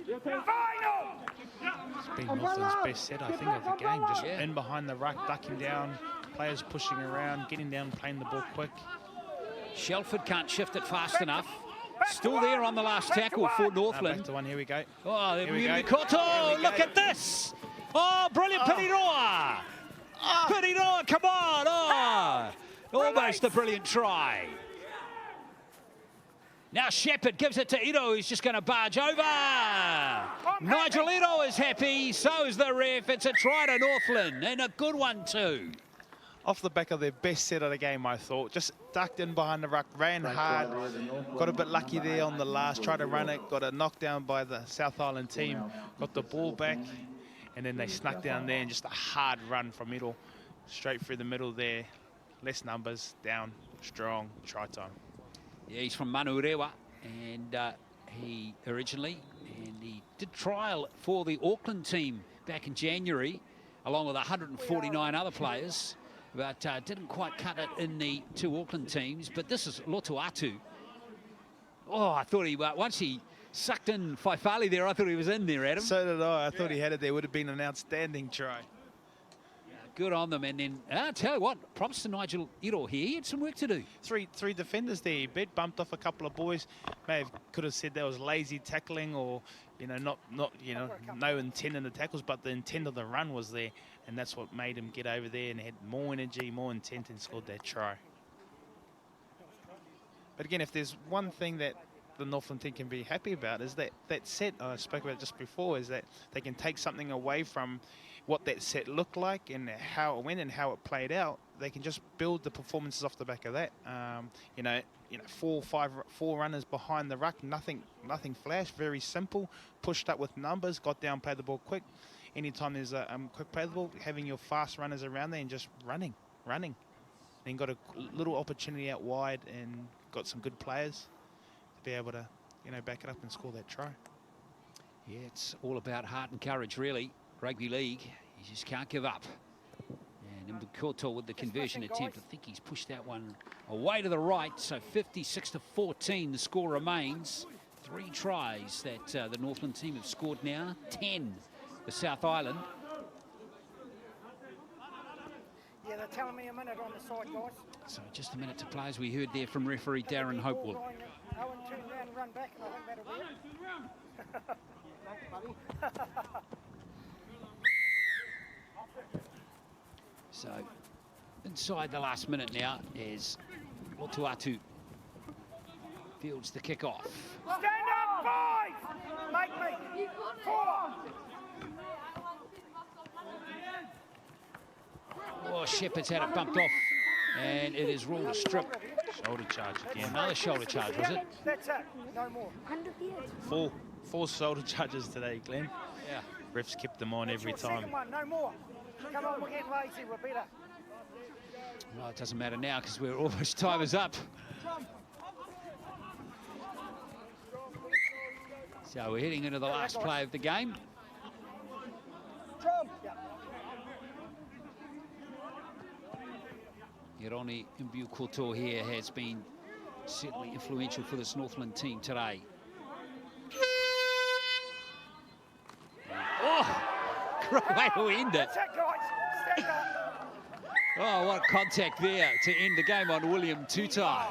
It's been Northland's best set, I think, of the game. Just in behind the ruck, ducking down, players pushing around, getting down, playing the ball quick. Shelford can't shift it fast enough. Still there on the last tackle for Northland. Back to one, here we go. Oh, Here we go. Koto, look at this. Oh, brilliant, Piriroa. Piriroa, come on. Oh, almost a brilliant try. Now Shepherd gives it to Ito, who's just going to barge over. Nigel Ito is happy, so is the ref. It's a try to Northland, and a good one too. Off the back of their best set of the game, I thought. Just ducked in behind the ruck, ran hard, got a bit lucky there on the last, tried to run it, got a knockdown by the South Island team, got the ball back, and then they snuck down there and just a hard run from middle, straight through the middle there. Less numbers, down, strong, try time. Yeah, he's from Manurewa, and he did trial for the Auckland team back in January, along with 149 other players, but didn't quite cut it in the 2 Auckland teams. But this is Lotuatu. Oh, I thought once he sucked in Faifali there, I thought he was in there, Adam. So did I. I thought he had it there. Would have been an outstanding try. Good on them, and then I'll tell you what, props to Nigel Iro here. He had some work to do. Three defenders there. He bumped off a couple of boys. Could have said that was lazy tackling, or no intent in the tackles, but the intent of the run was there, and that's what made him get over there and had more energy, more intent, and scored that try. But again, if there's one thing that the Northland team can be happy about, is that set I spoke about just before, is that they can take something away from what that set looked like and how it went and how it played out. They can just build the performances off the back of that. Four runners behind the ruck, nothing flash, very simple. Pushed up with numbers, got down, played the ball quick. Anytime there's a quick play the ball, having your fast runners around there and just running. Then got a little opportunity out wide and got some good players to be able to, back it up and score that try. Yeah, it's all about heart and courage, really. Rugby league, you just can't give up. And Mbukoto with the conversion attempt, I think he's pushed that one away to the right. So 56-14, the score remains. 3 tries that the Northland team have scored now. 10, the South Island. Yeah, they're telling me a minute on the side, guys. So just a minute to play, as we heard there from referee Darren Hopewell. Owen turn around and run back, and I think that'll be it. So inside the last minute now is Lotuatu fields the kick-off. Stand up, 5! Make me 4! Oh, Shepherd's had it bumped off, and it is ruled a strip. Shoulder charge again. Another shoulder charge, was it? That's it, no more. Four shoulder charges today, Glenn. Yeah. Refs kept them on every time. Second one, no more. Come on, we're getting lazy, we're better. Well, it doesn't matter now because we're almost time is up. So we're heading into the last play of the game. Ironi Mbukoto here has been certainly influential for this Northland team today. Oh, great way to end it. Oh, what contact there to end the game on William Tutai.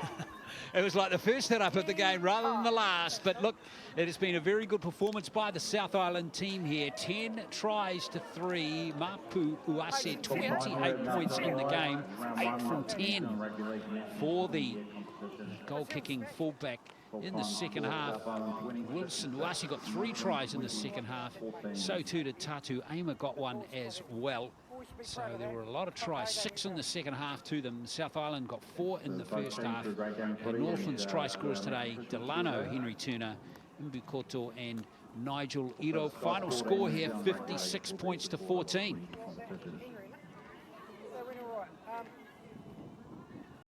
It was like the first hit up of the game rather than the last. But look, it has been a very good performance by the South Island team here. 10 tries to 3. Mapu Uase, 28 points in the game. 8 from 10 for the goal-kicking fullback in the second half. Wilson Uase got 3 tries in the second half. So too did Tatu. Ama got one as well. So there were a lot of tries, 6 in the second half to them. South Island got 4 in the first half. And Northland's try scorers today, Delano, Henry Turner, Mbukoto and Nigel Iro. Final score here, 56 points to 14.